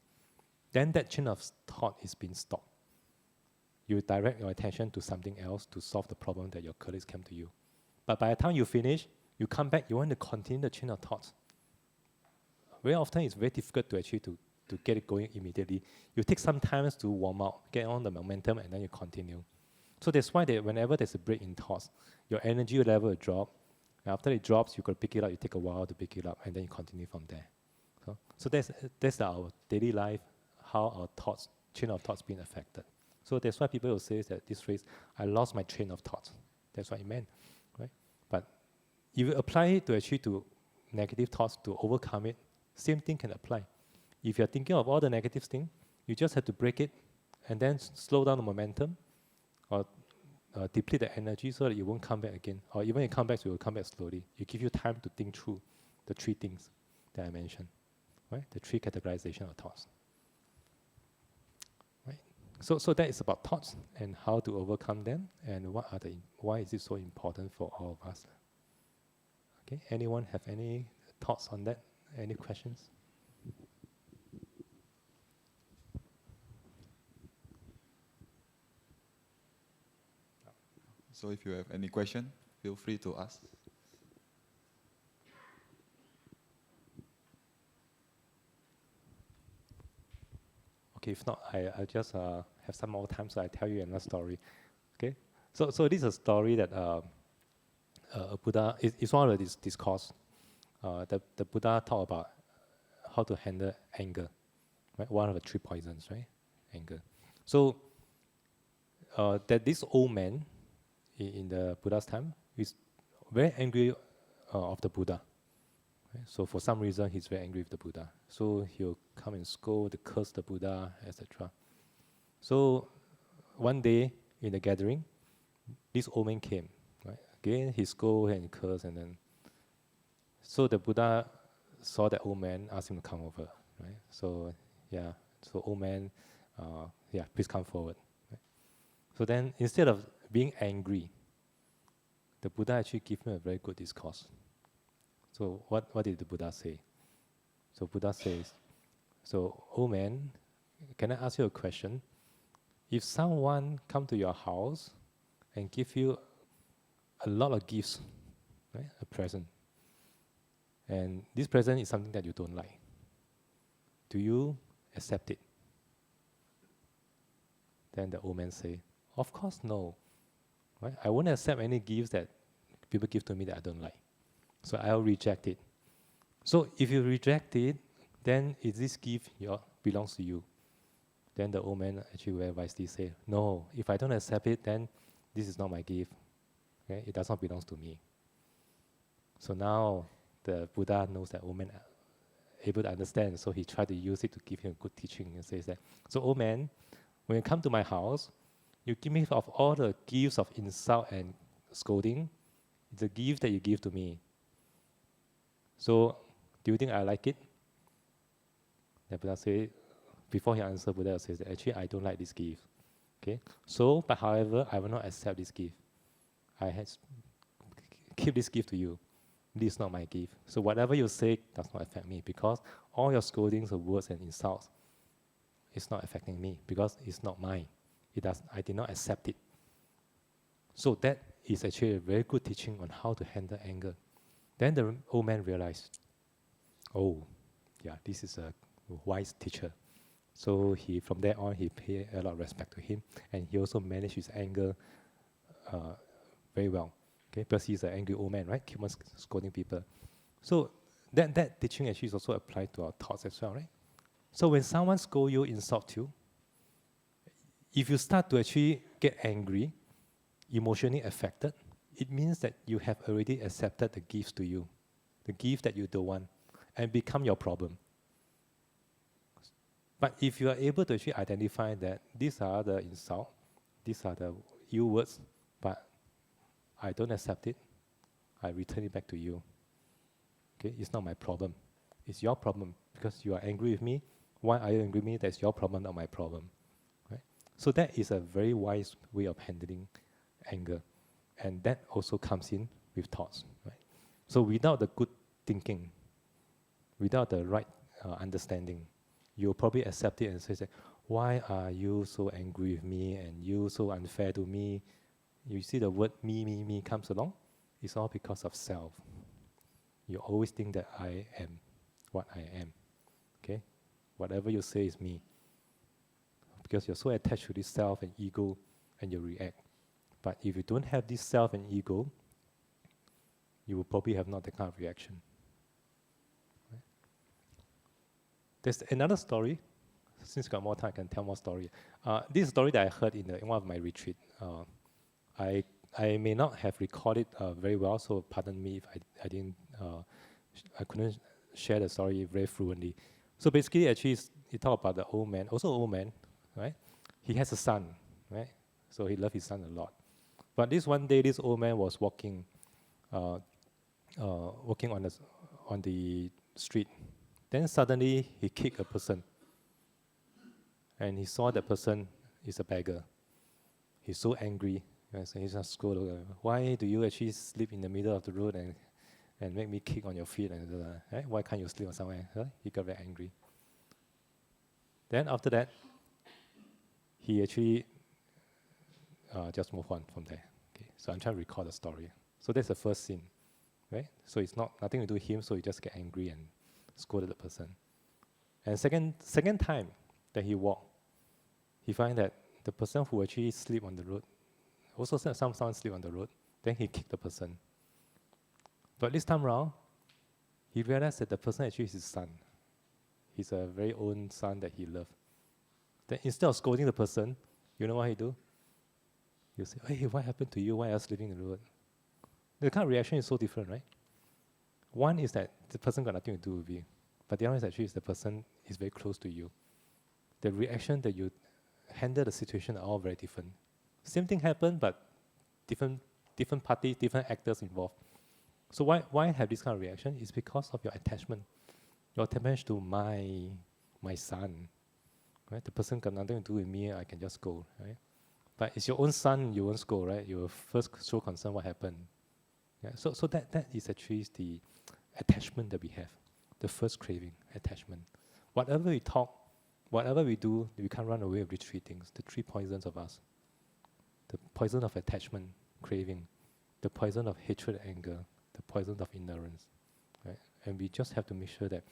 Then that chain of thought is being stopped. You direct your attention to something else to solve the problem that your colleagues came to you. But by the time you finish, you come back, you want to continue the chain of thoughts. Very often it's very difficult to actually to get it going immediately. You take some time to warm up, get on the momentum, and then you continue. So that's why whenever there's a break in thoughts, your energy level will drop. And after it drops, you got to pick it up. You take a while to pick it up, and then you continue from there. So that's our daily life, how our thoughts, chain of thoughts being affected. So that's why people will say that this phrase, I lost my train of thoughts. That's what it meant, right? But if you apply it to actually to negative thoughts to overcome it, same thing can apply. If you're thinking of all the negative things, you just have to break it and then slow down the momentum or deplete the energy so that it won't come back again. Or even if it comes back, it will come back slowly. It gives you time to think through the 3 things that I mentioned, right? The 3 categorization of thoughts. Right? So that is about thoughts and how to overcome them and why is it so important for all of us. Okay, anyone have any thoughts on that? Any questions? So if you have any question, feel free to ask. Okay, if not, I just have some more time, so I tell you another story. Okay, so this is a story that a Buddha is one of these discourse. The Buddha talked about how to handle anger, right? One of the 3 poisons, right? Anger. So that this old man in the Buddha's time is very angry of the Buddha. Right? So for some reason, he's very angry with the Buddha. So he'll come and scold, curse the Buddha, etc. So one day in the gathering, this old man came, right? Okay, he scold and curse, and then so the Buddha saw that old man, asked him to come over, right? So yeah, so old man, yeah, please come forward. Right? So then instead of being angry, the Buddha actually gave him a very good discourse. So what did the Buddha say? So Buddha says, so old man, can I ask you a question? If someone come to your house and give you a lot of gifts, right, a present, and this present is something that you don't like, do you accept it? Then the old man say, of course no. Right? I won't accept any gifts that people give to me that I don't like. So I'll reject it. So if you reject it, then is this gift belongs to you? Then the old man actually very wisely say, no, if I don't accept it, then this is not my gift. Okay? It does not belong to me. So now the Buddha knows that old man able to understand, so he tried to use it to give him a good teaching and says that, so old man, when you come to my house, you give me of all the gifts of insult and scolding, it's a gift that you give to me. So, do you think I like it? The Buddha said, before he answered, Buddha says that actually I don't like this gift. Okay? So, but however, I will not accept this gift. I keep this gift to you. This is not my gift. So whatever you say does not affect me, because all your scoldings of words and insults is not affecting me, because it's not mine. I did not accept it. So that is actually a very good teaching on how to handle anger. Then the old man realized, oh, yeah, this is a wise teacher. So from there on, he paid a lot of respect to him, and he also managed his anger very well. Okay, because he's an angry old man, right? Keep on scolding people. So that teaching actually is also applied to our thoughts as well, right? So when someone scolds you, insult you, if you start to actually get angry, emotionally affected, it means that you have already accepted the gifts to you, the gift that you don't want, and become your problem. But if you are able to actually identify that these are the insult, these are the ill words, but I don't accept it, I return it back to you. Okay, it's not my problem. It's your problem because you are angry with me. Why are you angry with me? That's your problem, not my problem. Right? So that is a very wise way of handling anger. And that also comes in with thoughts. Right? So without the good thinking, without the right understanding, you'll probably accept it and say, why are you so angry with me and you so unfair to me? You see the word me comes along, it's all because of self. You always think that I am what I am. Okay? Whatever you say is me. Because you're so attached to this self and ego, and you react. But if you don't have this self and ego, you will probably have not that kind of reaction. Right? There's another story. Since got more time, I can tell more story. This story that I heard in one of my retreat. I may not have recorded very well, so pardon me if I couldn't share the story very fluently. So basically, actually, he talked about the old man, also old man, right? He has a son, right? So he loved his son a lot. But one day, this old man was walking on the street. Then suddenly, he kicked a person. And he saw that person is a beggar. He's so angry. So he's just scolded, why do you actually sleep in the middle of the road and make me kick on your feet? And right? Why can't you sleep on somewhere? Huh? He got very angry. Then after that, he actually just moved on from there. Okay, so I'm trying to recall the story. So that's the first scene, right? So it's nothing to do with him, so he just get angry and scolded the person. And second time that he walked, he find that the person who actually sleep on the road, also someone sleep on the road, then he kicked the person. But this time around, he realized that the person actually is his son. He's a very own son that he loved. Then instead of scolding the person, you know what he do? You say, hey, what happened to you? Why are you sleeping in the road? The kind of reaction is so different, right? One is that the person got nothing to do with you. But the other is actually the person is very close to you. The reaction that you handle the situation are all very different. Same thing happened, but different different parties, different actors involved. So why have this kind of reaction? It's because of your attachment. Your attachment to my son. Right? The person got nothing to do with me, I can just go. Right? But it's your own son, you won't scold, right? You will first show concern what happened. Yeah? So that is actually the attachment that we have. The first craving, attachment. Whatever we talk, whatever we do, we can't run away with these three things, the three poisons of us. The poison of attachment, craving, the poison of hatred, anger, the poison of ignorance. Right? And we just have to make sure that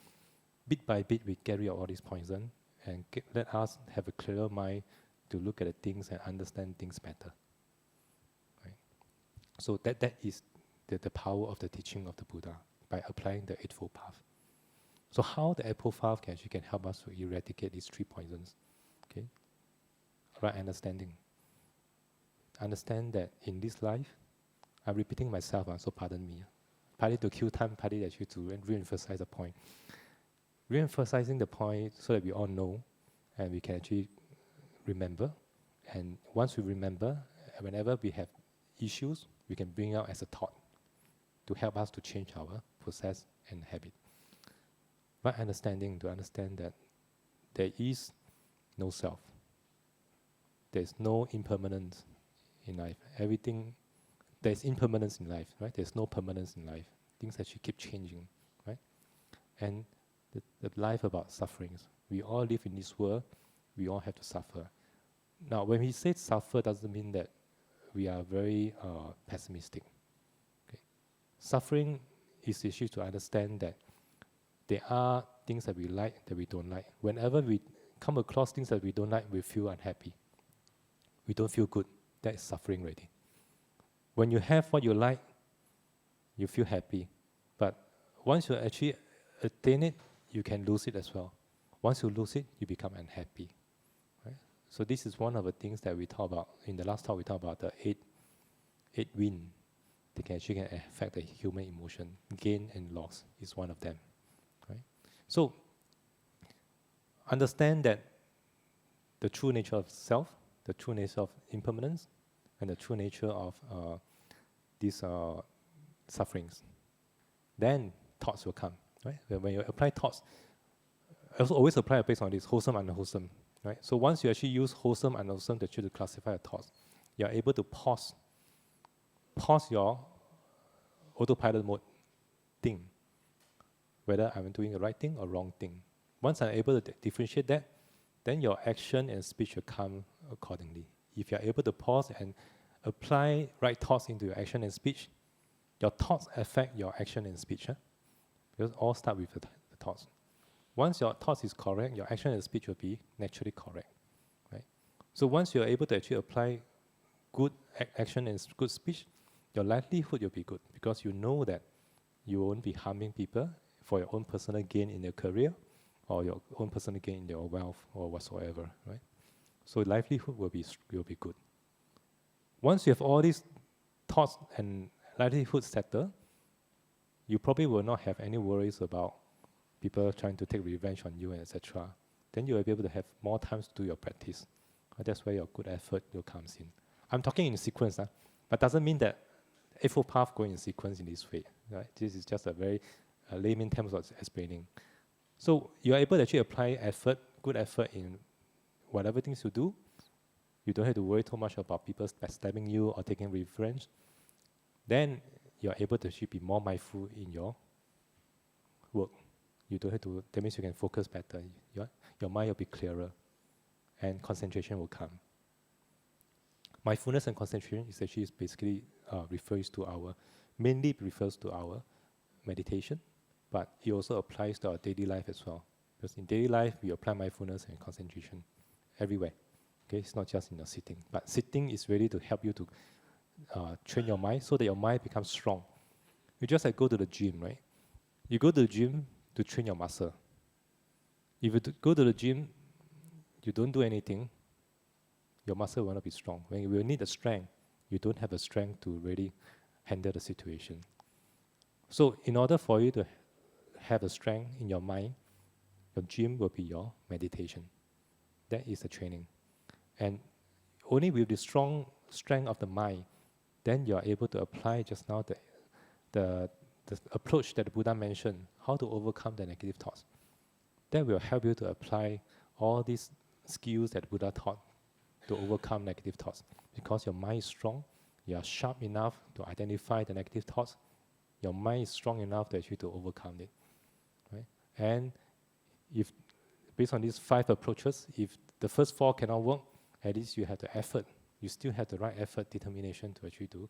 bit by bit we carry out all these poison and let us have a clearer mind to look at the things and understand things better. Right? So that is the power of the teaching of the Buddha by applying the Eightfold Path. So how the Eightfold Path can help us to eradicate these three poisons? Okay, right understanding. Understand that in this life, I'm repeating myself, so pardon me. Partly to kill time, partly actually to re-emphasize the point. Re-emphasizing the point so that we all know and we can actually remember. And once we remember, whenever we have issues, we can bring out as a thought to help us to change our process and habit. Right understanding, to understand that there is no self. There's no impermanence in life. Everything, there's impermanence in life, right? There's no permanence in life. Things actually keep changing, right? And the life about sufferings. We all live in this world, we all have to suffer. Now, when we say suffer, doesn't mean that we are very pessimistic. Okay? Suffering is issue to understand that there are things that we like, that we don't like. Whenever we come across things that we don't like, we feel unhappy. We don't feel good. That is suffering already. When you have what you like, you feel happy. But once you actually attain it, you can lose it as well. Once you lose it, you become unhappy. Right? So this is one of the things that we talk about. In the last talk, we talked about the eight wind. They can actually affect the human emotion. Gain and loss is one of them. Right? So understand that the true nature of self, the true nature of impermanence, and the true nature of these sufferings. Then thoughts will come. Right? When you apply thoughts, also always apply based on this wholesome and unwholesome. Right? So once you actually use wholesome and unwholesome to try to classify your thoughts, you are able to pause your autopilot mode thing, whether I'm doing the right thing or wrong thing. Once I'm able to differentiate that, then your action and speech will come accordingly. If you're able to pause and apply right thoughts into your action and speech, your thoughts affect your action and speech. Because all start with the thoughts. Once your thoughts is correct, your action and speech will be naturally correct. Right? So once you're able to actually apply good action and good speech, your livelihood will be good because you know that you won't be harming people for your own personal gain in your career or your own personal gain in your wealth or whatsoever. Right? So livelihood will be good. Once you have all these thoughts and livelihood settled, you probably will not have any worries about people trying to take revenge on you and etc. Then you will be able to have more time to do your practice. That's where your good effort will comes in. I'm talking in sequence, but doesn't mean that Eightfold Path going in sequence in this way. Right? This is just a very layman terms of explaining. So you are able to actually apply effort, good effort in whatever things you do. You don't have to worry too much about people backstabbing you or taking revenge. Then you're able to actually be more mindful in your work. You don't have to, that means you can focus better. Your mind will be clearer and concentration will come. Mindfulness and concentration is actually basically mainly refers to our meditation, but it also applies to our daily life as well. Because in daily life, we apply mindfulness and concentration everywhere. Okay, it's not just in the sitting, but sitting is really to help you to train your mind so that your mind becomes strong. You just like go to the gym, right? You go to the gym to train your muscle. If you go to the gym, you don't do anything, your muscle will not be strong. When you will need the strength, you don't have the strength to really handle the situation. So in order for you to have the strength in your mind, your gym will be your meditation. That is the training. And only with the strong strength of the mind, then you are able to apply just now the approach that the Buddha mentioned, how to overcome the negative thoughts. That will help you to apply all these skills that Buddha taught to overcome negative thoughts. Because your mind is strong, you are sharp enough to identify the negative thoughts, your mind is strong enough to actually to overcome it. Right? And if based on these 5 approaches, if the first 4 cannot work, at least you have the effort. You still have the right effort, determination to actually to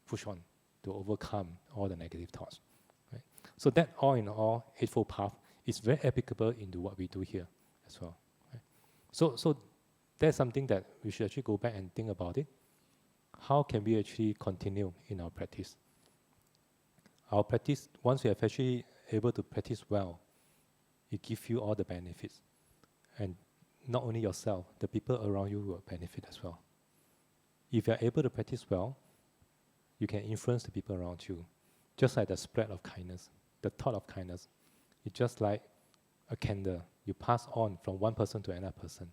push on, to overcome all the negative thoughts. Right? So that all in all, Eightfold Path is very applicable into what we do here as well. Right? So that's something that we should actually go back and think about it. How can we actually continue in our practice? Our practice, once we are actually able to practice well, it gives you all the benefits. And not only yourself, the people around you will benefit as well. If you are able to practice well, you can influence the people around you. Just like the spread of kindness, the thought of kindness. It's just like a candle. You pass on from one person to another person.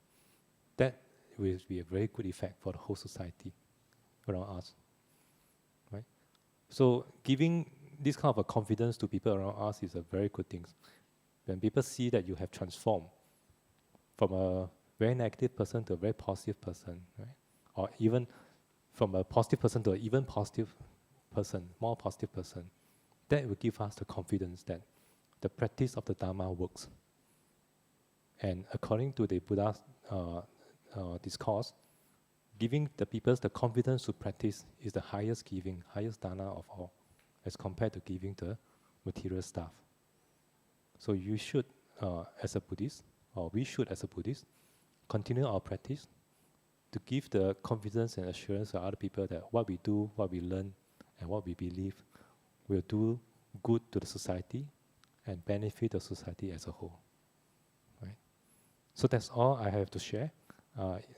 That will be a very good effect for the whole society around us. Right? So giving this kind of a confidence to people around us is a very good thing. When people see that you have transformed from a very negative person to a very positive person, right? Or even from a positive person to an even positive person, more positive person, that will give us the confidence that the practice of the Dharma works. And according to the Buddha's discourse, giving the people the confidence to practice is the highest giving, highest dana of all, as compared to giving the material stuff. So you should, as a Buddhist, or we should as a Buddhist, continue our practice to give the confidence and assurance to other people that what we do, what we learn, and what we believe will do good to the society and benefit the society as a whole. Right? So that's all I have to share.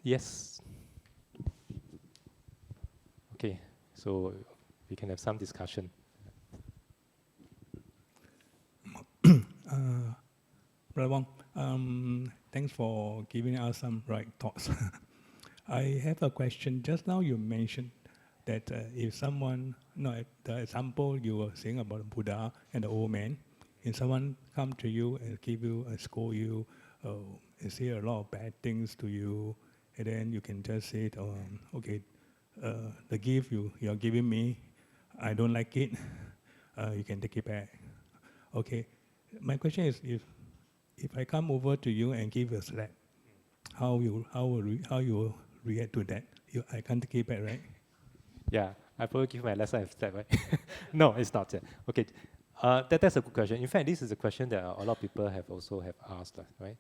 Yes. Okay, so we can have some discussion. Brother Wong, thanks for giving us some right thoughts. I have a question. Just now you mentioned that if someone, the example you were saying about the Buddha and the old man, if someone come to you and give you, scold you, and say a lot of bad things to you, and then you can just say, okay, the gift you are giving me, I don't like it, you can take it back. Okay, my question is, if I come over to you and give a slap, how you react to that? I can't take it back, right? Yeah, I probably give my lesson and slap, right? No, it's not. Okay, that's a good question. In fact, this is a question that a lot of people have asked, right?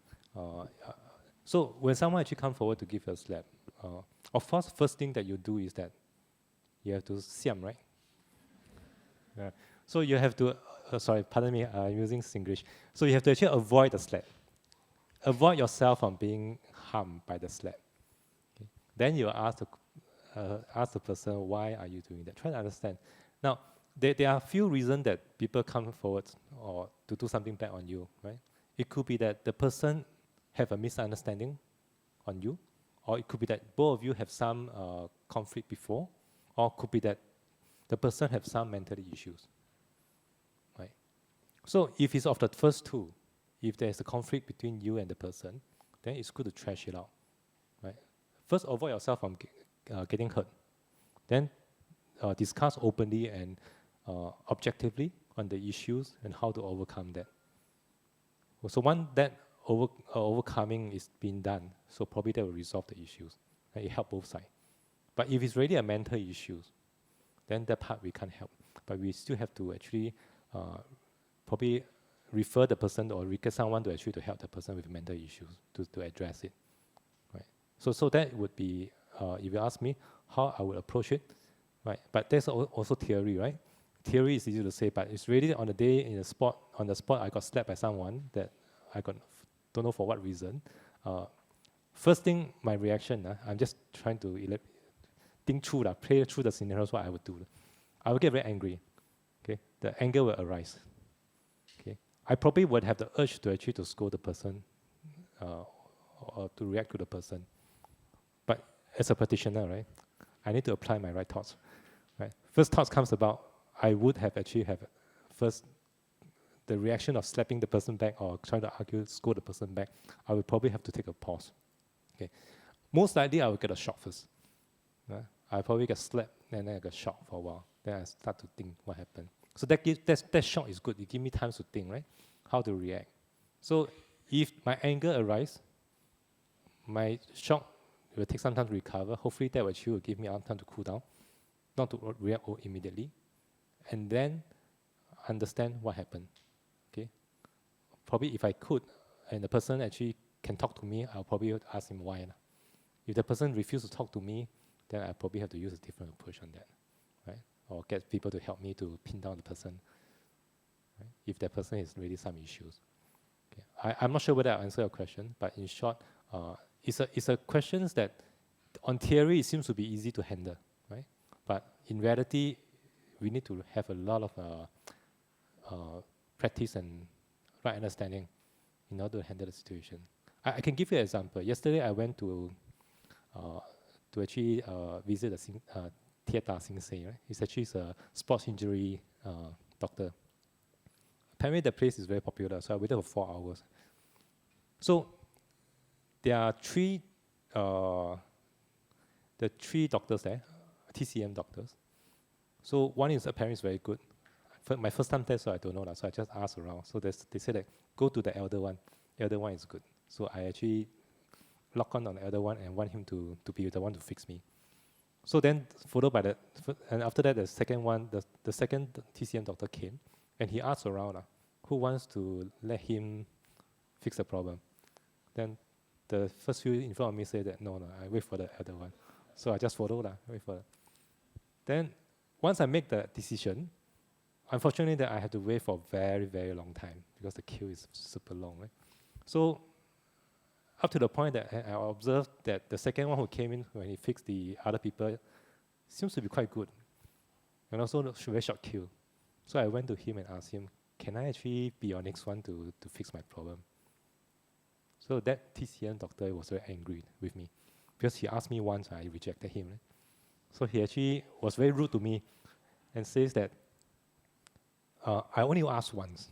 So when someone actually comes forward to give a slap, of course, first thing that you do is that you have to siam, right? So you have to, sorry, pardon me, I'm using Singlish. So you have to actually avoid the slap. Avoid yourself from being harmed by the slap. Okay? Then you ask the person, why are you doing that? Try to understand. Now, there are a few reasons that people come forward or to do something bad on you, right? It could be that the person have a misunderstanding on you, or it could be that both of you have some conflict before, or it could be that the person have some mental issues, right? So if it's of the first two, if there's a conflict between you and the person, then it's good to trash it out, right? First, avoid yourself from getting hurt. Then discuss openly and objectively on the issues and how to overcome that. So once that overcoming is being done, so probably that will resolve the issues. Right? It helps both sides. But if it's really a mental issue, then that part we can't help. But we still have to actually probably refer the person or get someone to actually to help the person with mental issues to address it. Right? So that would be, if you ask me, how I would approach it. Right? But there's also theory, right? Theory is easy to say, but it's really on the day, on the spot, I got slapped by someone that I don't know for what reason. First thing, my reaction, I'm just trying to think through, play through the scenarios, what I would do. I would get very angry. Okay, the anger will arise. Okay, I probably would have the urge to actually to scold the person, or to react to the person. But as a practitioner, right, I need to apply my right thoughts. Right? first thought comes about, I would have actually have first the reaction of slapping the person back or trying to argue, scold the person back. I would probably have to take a pause. Okay, most likely I will get a shock first. I probably get slapped and then I get shocked for a while. Then I start to think what happened. So that shock is good. It gives me time to think, right? How to react. So if my anger arises, my shock will take some time to recover. Hopefully that will give me enough time to cool down, not to react immediately, and then understand what happened. Okay. Probably if I could, and the person actually can talk to me, I'll probably ask him why. If the person refuses to talk to me, then I probably have to use a different approach on that, right? Or get people to help me to pin down the person, right? If that person has really some issues. Okay. I'm not sure whether I answer your question, but in short, it's a question that on theory it seems to be easy to handle, right? But in reality, we need to have a lot of practice and right understanding in order to handle the situation. I can give you an example. Yesterday I went to actually visit a Theatre Sing, right? He's actually a sports injury doctor. Apparently the place is very popular, so I waited for 4 hours. So there are three doctors there, TCM doctors. So one is apparently very good. My first time there, so I don't know, so I just asked around. So they said that go to the elder one. The elder one is good. So I actually lock on the elder one and want him to be the one to fix me. So then followed by and after that the second one, the second TCM doctor came and he asked around who wants to let him fix the problem. Then the first few in front of me said that no, I wait for the other one. So I just follow wait for it. Then once I make the decision, unfortunately that I had to wait for a very, very long time because the queue is super long, right? So up to the point that I observed that the second one who came in when he fixed the other people seems to be quite good. And also very short queue. So I went to him and asked him, can I actually be your next one to fix my problem? So that TCM doctor was very angry with me because he asked me once, I rejected him. Right? So he actually was very rude to me and says that I only asked once.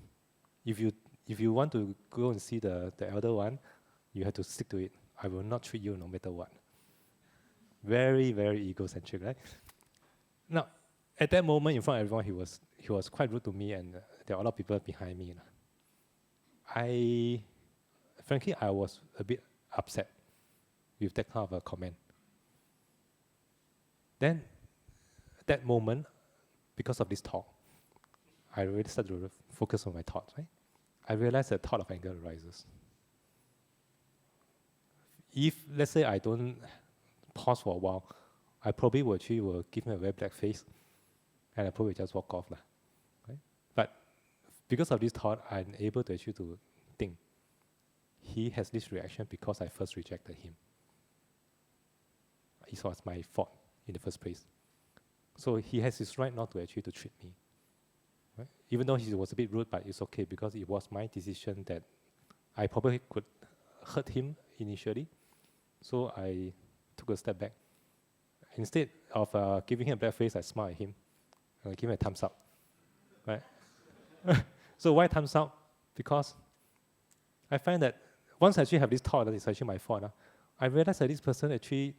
If you want to go and see the elder one, you have to stick to it. I will not treat you no matter what. Very, very egocentric, right? Now, at that moment, in front of everyone, he was quite rude to me, and there are a lot of people behind me. Frankly, I was a bit upset with that kind of a comment. Then, at that moment, because of this talk, I really started to focus on my thoughts, right? I realized that thought of anger arises. If, let's say, I don't pause for a while, I probably will give him a very black face, and I probably just walk off. Right? But because of this thought, I'm able to actually to think. He has this reaction because I first rejected him. It was my fault in the first place. So he has his right not to actually to treat me. Right? Even though he was a bit rude, but it's okay because it was my decision that I probably could hurt him initially. So I took a step back. Instead of giving him a bad face, I smiled at him. I give him a thumbs up. Right? So why thumbs up? Because I find that once I actually have this thought that it's actually my fault, I realized that this person actually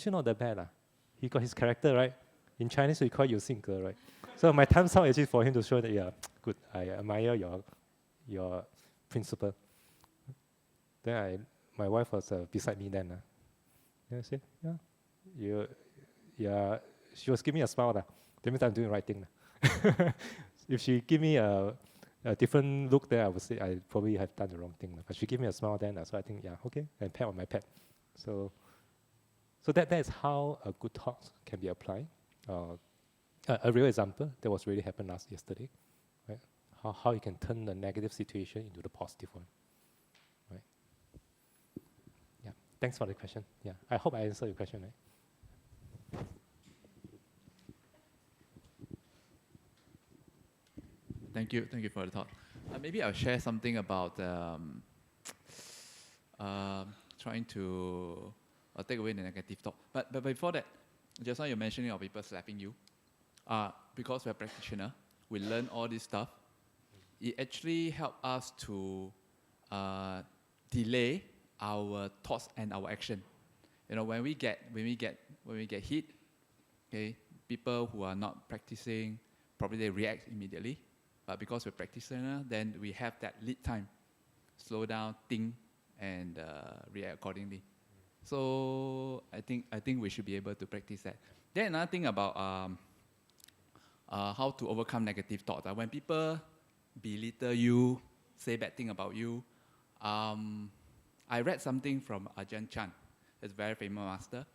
not that bad. He got his character, right? In Chinese, we call it 有性格, right? So my thumbs up actually for him to show that, yeah, good, I admire your principle. Then my wife was beside me then. And I said, yeah, she was giving me a smile. That means I'm doing the right thing. If she give me a different look there, I would say I probably have done the wrong thing. But she gave me a smile then, so I think, yeah, okay, and pat on my pet. So that is how a good talk can be applied. A real example that was really happened yesterday, right? How you can turn the negative situation into the positive one, right? Yeah. Thanks for the question. Yeah, I hope I answered your question, right? Thank you for the talk. Maybe I'll share something about trying to take away the negative thought. But before that, just now you're mentioning of people slapping you. because we're practitioner, we learn all this stuff. It actually helps us to delay our thoughts and our action. You know, when we get hit, okay, people who are not practicing, probably they react immediately. But because we're practitioner, then we have that lead time, slow down, think, and react accordingly. So I think we should be able to practice that. Then another thing about how to overcome negative thoughts. When people belittle you, say bad thing about you, I read something from Ajahn Chan, a very famous master.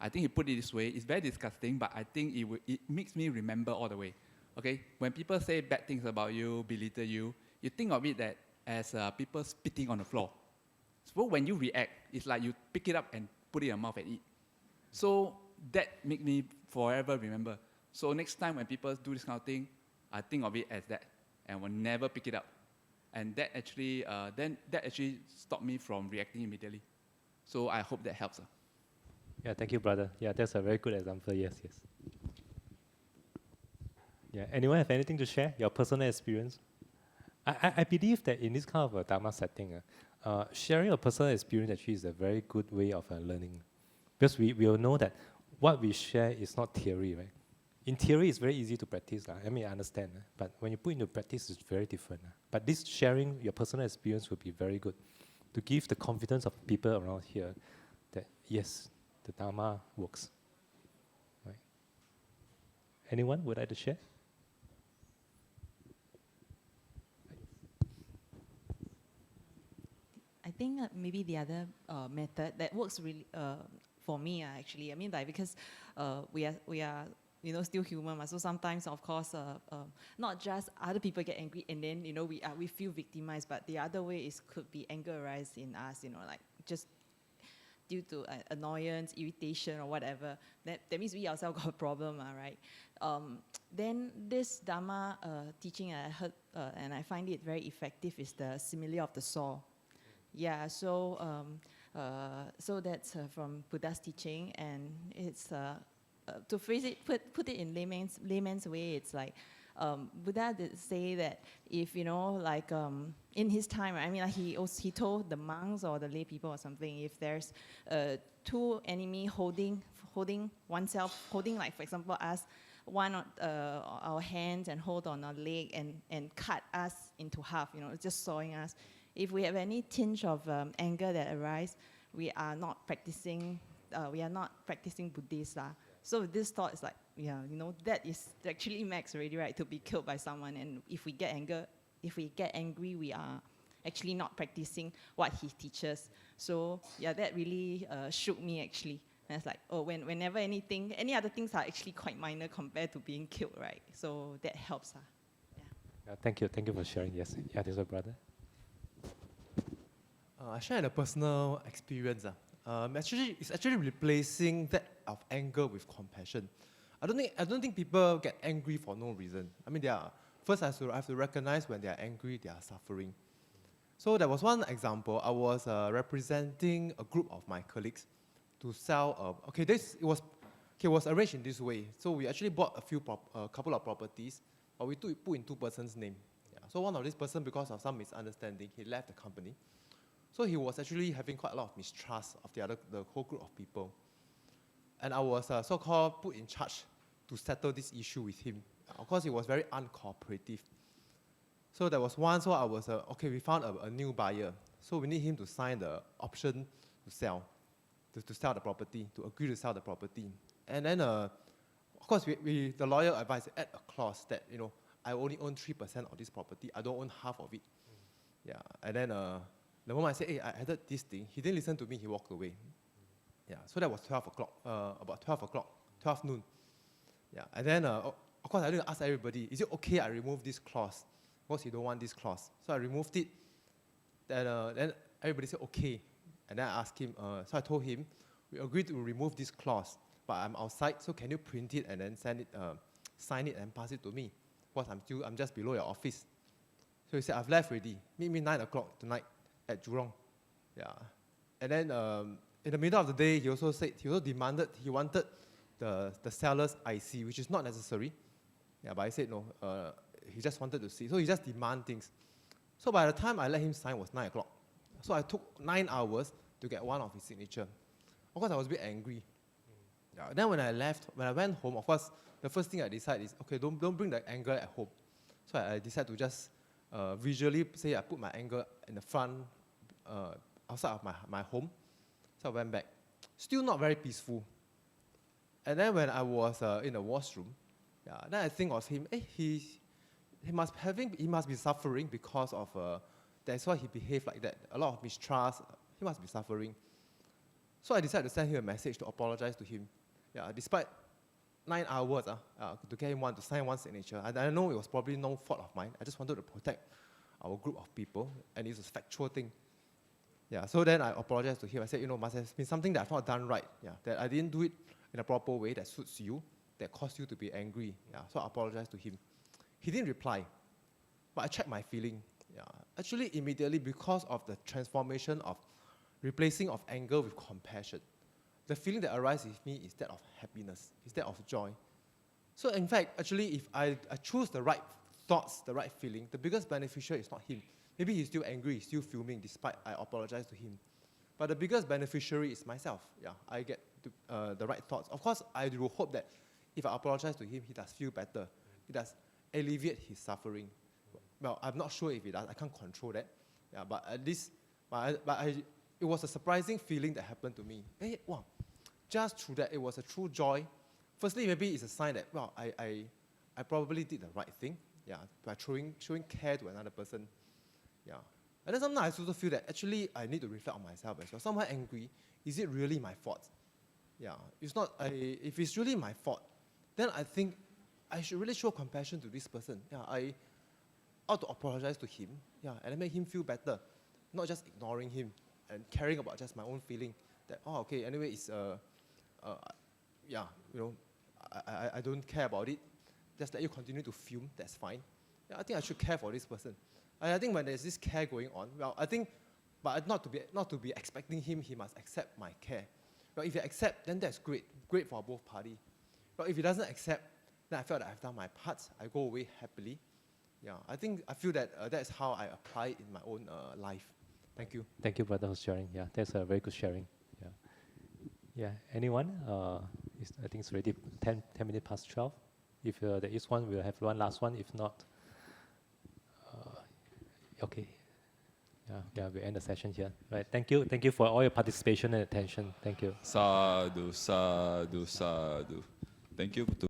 I think he put it this way. It's very disgusting, but I think it makes me remember all the way. Okay, when people say bad things about you, belittle you, you think of it that as people spitting on the floor. So when you react, it's like you pick it up and put it in your mouth and eat. So that makes me forever remember. So next time when people do this kind of thing, I think of it as that and will never pick it up. And that actually, stopped me from reacting immediately. So I hope that helps. Yeah, thank you, brother. Yeah, that's a very good example. Yes, yes. Yeah, anyone have anything to share? Your personal experience? I believe that in this kind of a Dharma setting, sharing a personal experience actually is a very good way of learning. Because we will know that what we share is not theory, right? In theory, it's very easy to practice. I mean, I understand. But when you put into practice, it's very different. But this sharing your personal experience will be very good to give the confidence of people around here that, yes, the Dharma works. Right? Anyone would like to share? I think maybe the other method that works really for me actually. I mean, like because we are still human, so sometimes of course not just other people get angry and then we feel victimized, but the other way is could be anger arise in us, like just due to annoyance, irritation, or whatever. That means we ourselves got a problem, right? Then this Dharma teaching I heard and I find it very effective is the simile of the saw. Yeah, so that's from Buddha's teaching, and it's to phrase it, put it in layman's way. It's like Buddha did say that if in his time, I mean, like he told the monks or the lay people or something, if there's two enemy holding oneself, holding, like for example us, one on our hands and hold on our leg and cut us into half, just sawing us. If we have any tinge of anger that arises, we are not practicing Buddhist. So this thought is like, that is actually max already, right? To be killed by someone. And if we get angry, we are actually not practicing what he teaches. So yeah, that really shook me actually. And it's like, whenever any other things are actually quite minor compared to being killed, right? So that helps. Yeah, thank you for sharing. Yes, yeah, there's a brother. I share a personal experience. It's actually replacing that of anger with compassion. I don't think people get angry for no reason. I mean, first I have to recognize when they are angry, they are suffering. So there was one example. I was representing a group of my colleagues to sell. It was arranged in this way. So we actually bought a couple of properties, but we put in two persons' name. Yeah. So one of this person, because of some misunderstanding, he left the company. So he was actually having quite a lot of mistrust of the whole group of people. And I was so-called put in charge to settle this issue with him. Of course, he was very uncooperative. So there was one, so I was, we found a new buyer. So we need him to sign the option to sell the property, to agree to sell the property. And then, of course, the lawyer advised add a clause that, I only own 3% of this property. I don't own half of it. Yeah, and then the moment I said, hey, I added this thing, he didn't listen to me, he walked away. Yeah, so that was 12 o'clock, about 12 noon. Yeah, and then, of course, I didn't ask everybody, is it okay I remove this clause? Because he don't want this clause. So I removed it. Then everybody said, okay. And then I asked him, so I told him, we agreed to remove this clause, but I'm outside, so can you print it and then sign it and pass it to me? Because I'm just below your office. So he said, I've left already. Meet me 9 o'clock tonight at Jurong. Yeah. And then in the middle of the day, he also wanted the seller's IC, which is not necessary. Yeah, but I said no. He just wanted to see. So he just demand things. So by the time I let him sign, it was 9 o'clock. So I took 9 hours to get one of his signature. Of course, I was a bit angry. Yeah. Then when I went home, of course, the first thing I decided is, okay, don't bring the anger at home. So I decided to just visually say I put my anger in the front, outside of my home. So I went back. Still not very peaceful. And then when I was in the washroom, then I think of him, he must be suffering because of, that's why he behaved like that. A lot of mistrust, he must be suffering. So I decided to send him a message to apologize to him. Yeah, despite 9 hours to get him to sign one signature. I know it was probably no fault of mine. I just wanted to protect our group of people, and it's a factual thing. Yeah, so then I apologized to him. I said, must have been something that I've not done right. Yeah, that I didn't do it in a proper way that suits you, that caused you to be angry. Yeah, so I apologized to him. He didn't reply, but I checked my feeling. Yeah, actually, immediately, because of the transformation of replacing of anger with compassion, the feeling that arises with me is that of happiness, is that of joy. So in fact, actually, if I choose the right thoughts, the right feeling, the biggest beneficiary is not him. Maybe he's still angry, he's still fuming, despite I apologize to him. But the biggest beneficiary is myself. Yeah, I get the right thoughts. Of course, I do hope that if I apologize to him, he does feel better. He does alleviate his suffering. Well, I'm not sure if he does. I can't control that. Yeah, but at least, it was a surprising feeling that happened to me. Hey, wow, just through that, it was a true joy. Firstly, maybe it's a sign that, well, I probably did the right thing. Yeah, by showing care to another person. Yeah. And then sometimes I also feel that actually I need to reflect on myself as well. Someone angry, is it really my fault? Yeah, it's not. If it's really my fault, then I think I should really show compassion to this person. Yeah, I ought to apologize to him. Yeah, and then make him feel better, not just ignoring him and caring about just my own feeling. That okay, anyway, it's I don't care about it. Just let you continue to fume. That's fine. Yeah, I think I should care for this person. And I think when there's this care going on, well, I think, but not to be expecting him, he must accept my care. But if he accepts, then that's great for both parties. But if he doesn't accept, then I felt that I've done my part. I go away happily. Yeah, I feel that that's how I apply it in my own life. Thank you. Thank you, brother, for sharing. Yeah, that's a very good sharing. Yeah. Yeah. Anyone? I think it's already 10 minutes past 12. If there is one, we'll have one last one. If not, okay. Yeah, we end the session here. Right. Thank you for all your participation and attention. Thank you. Sadhu, sadhu, sadhu. Thank you to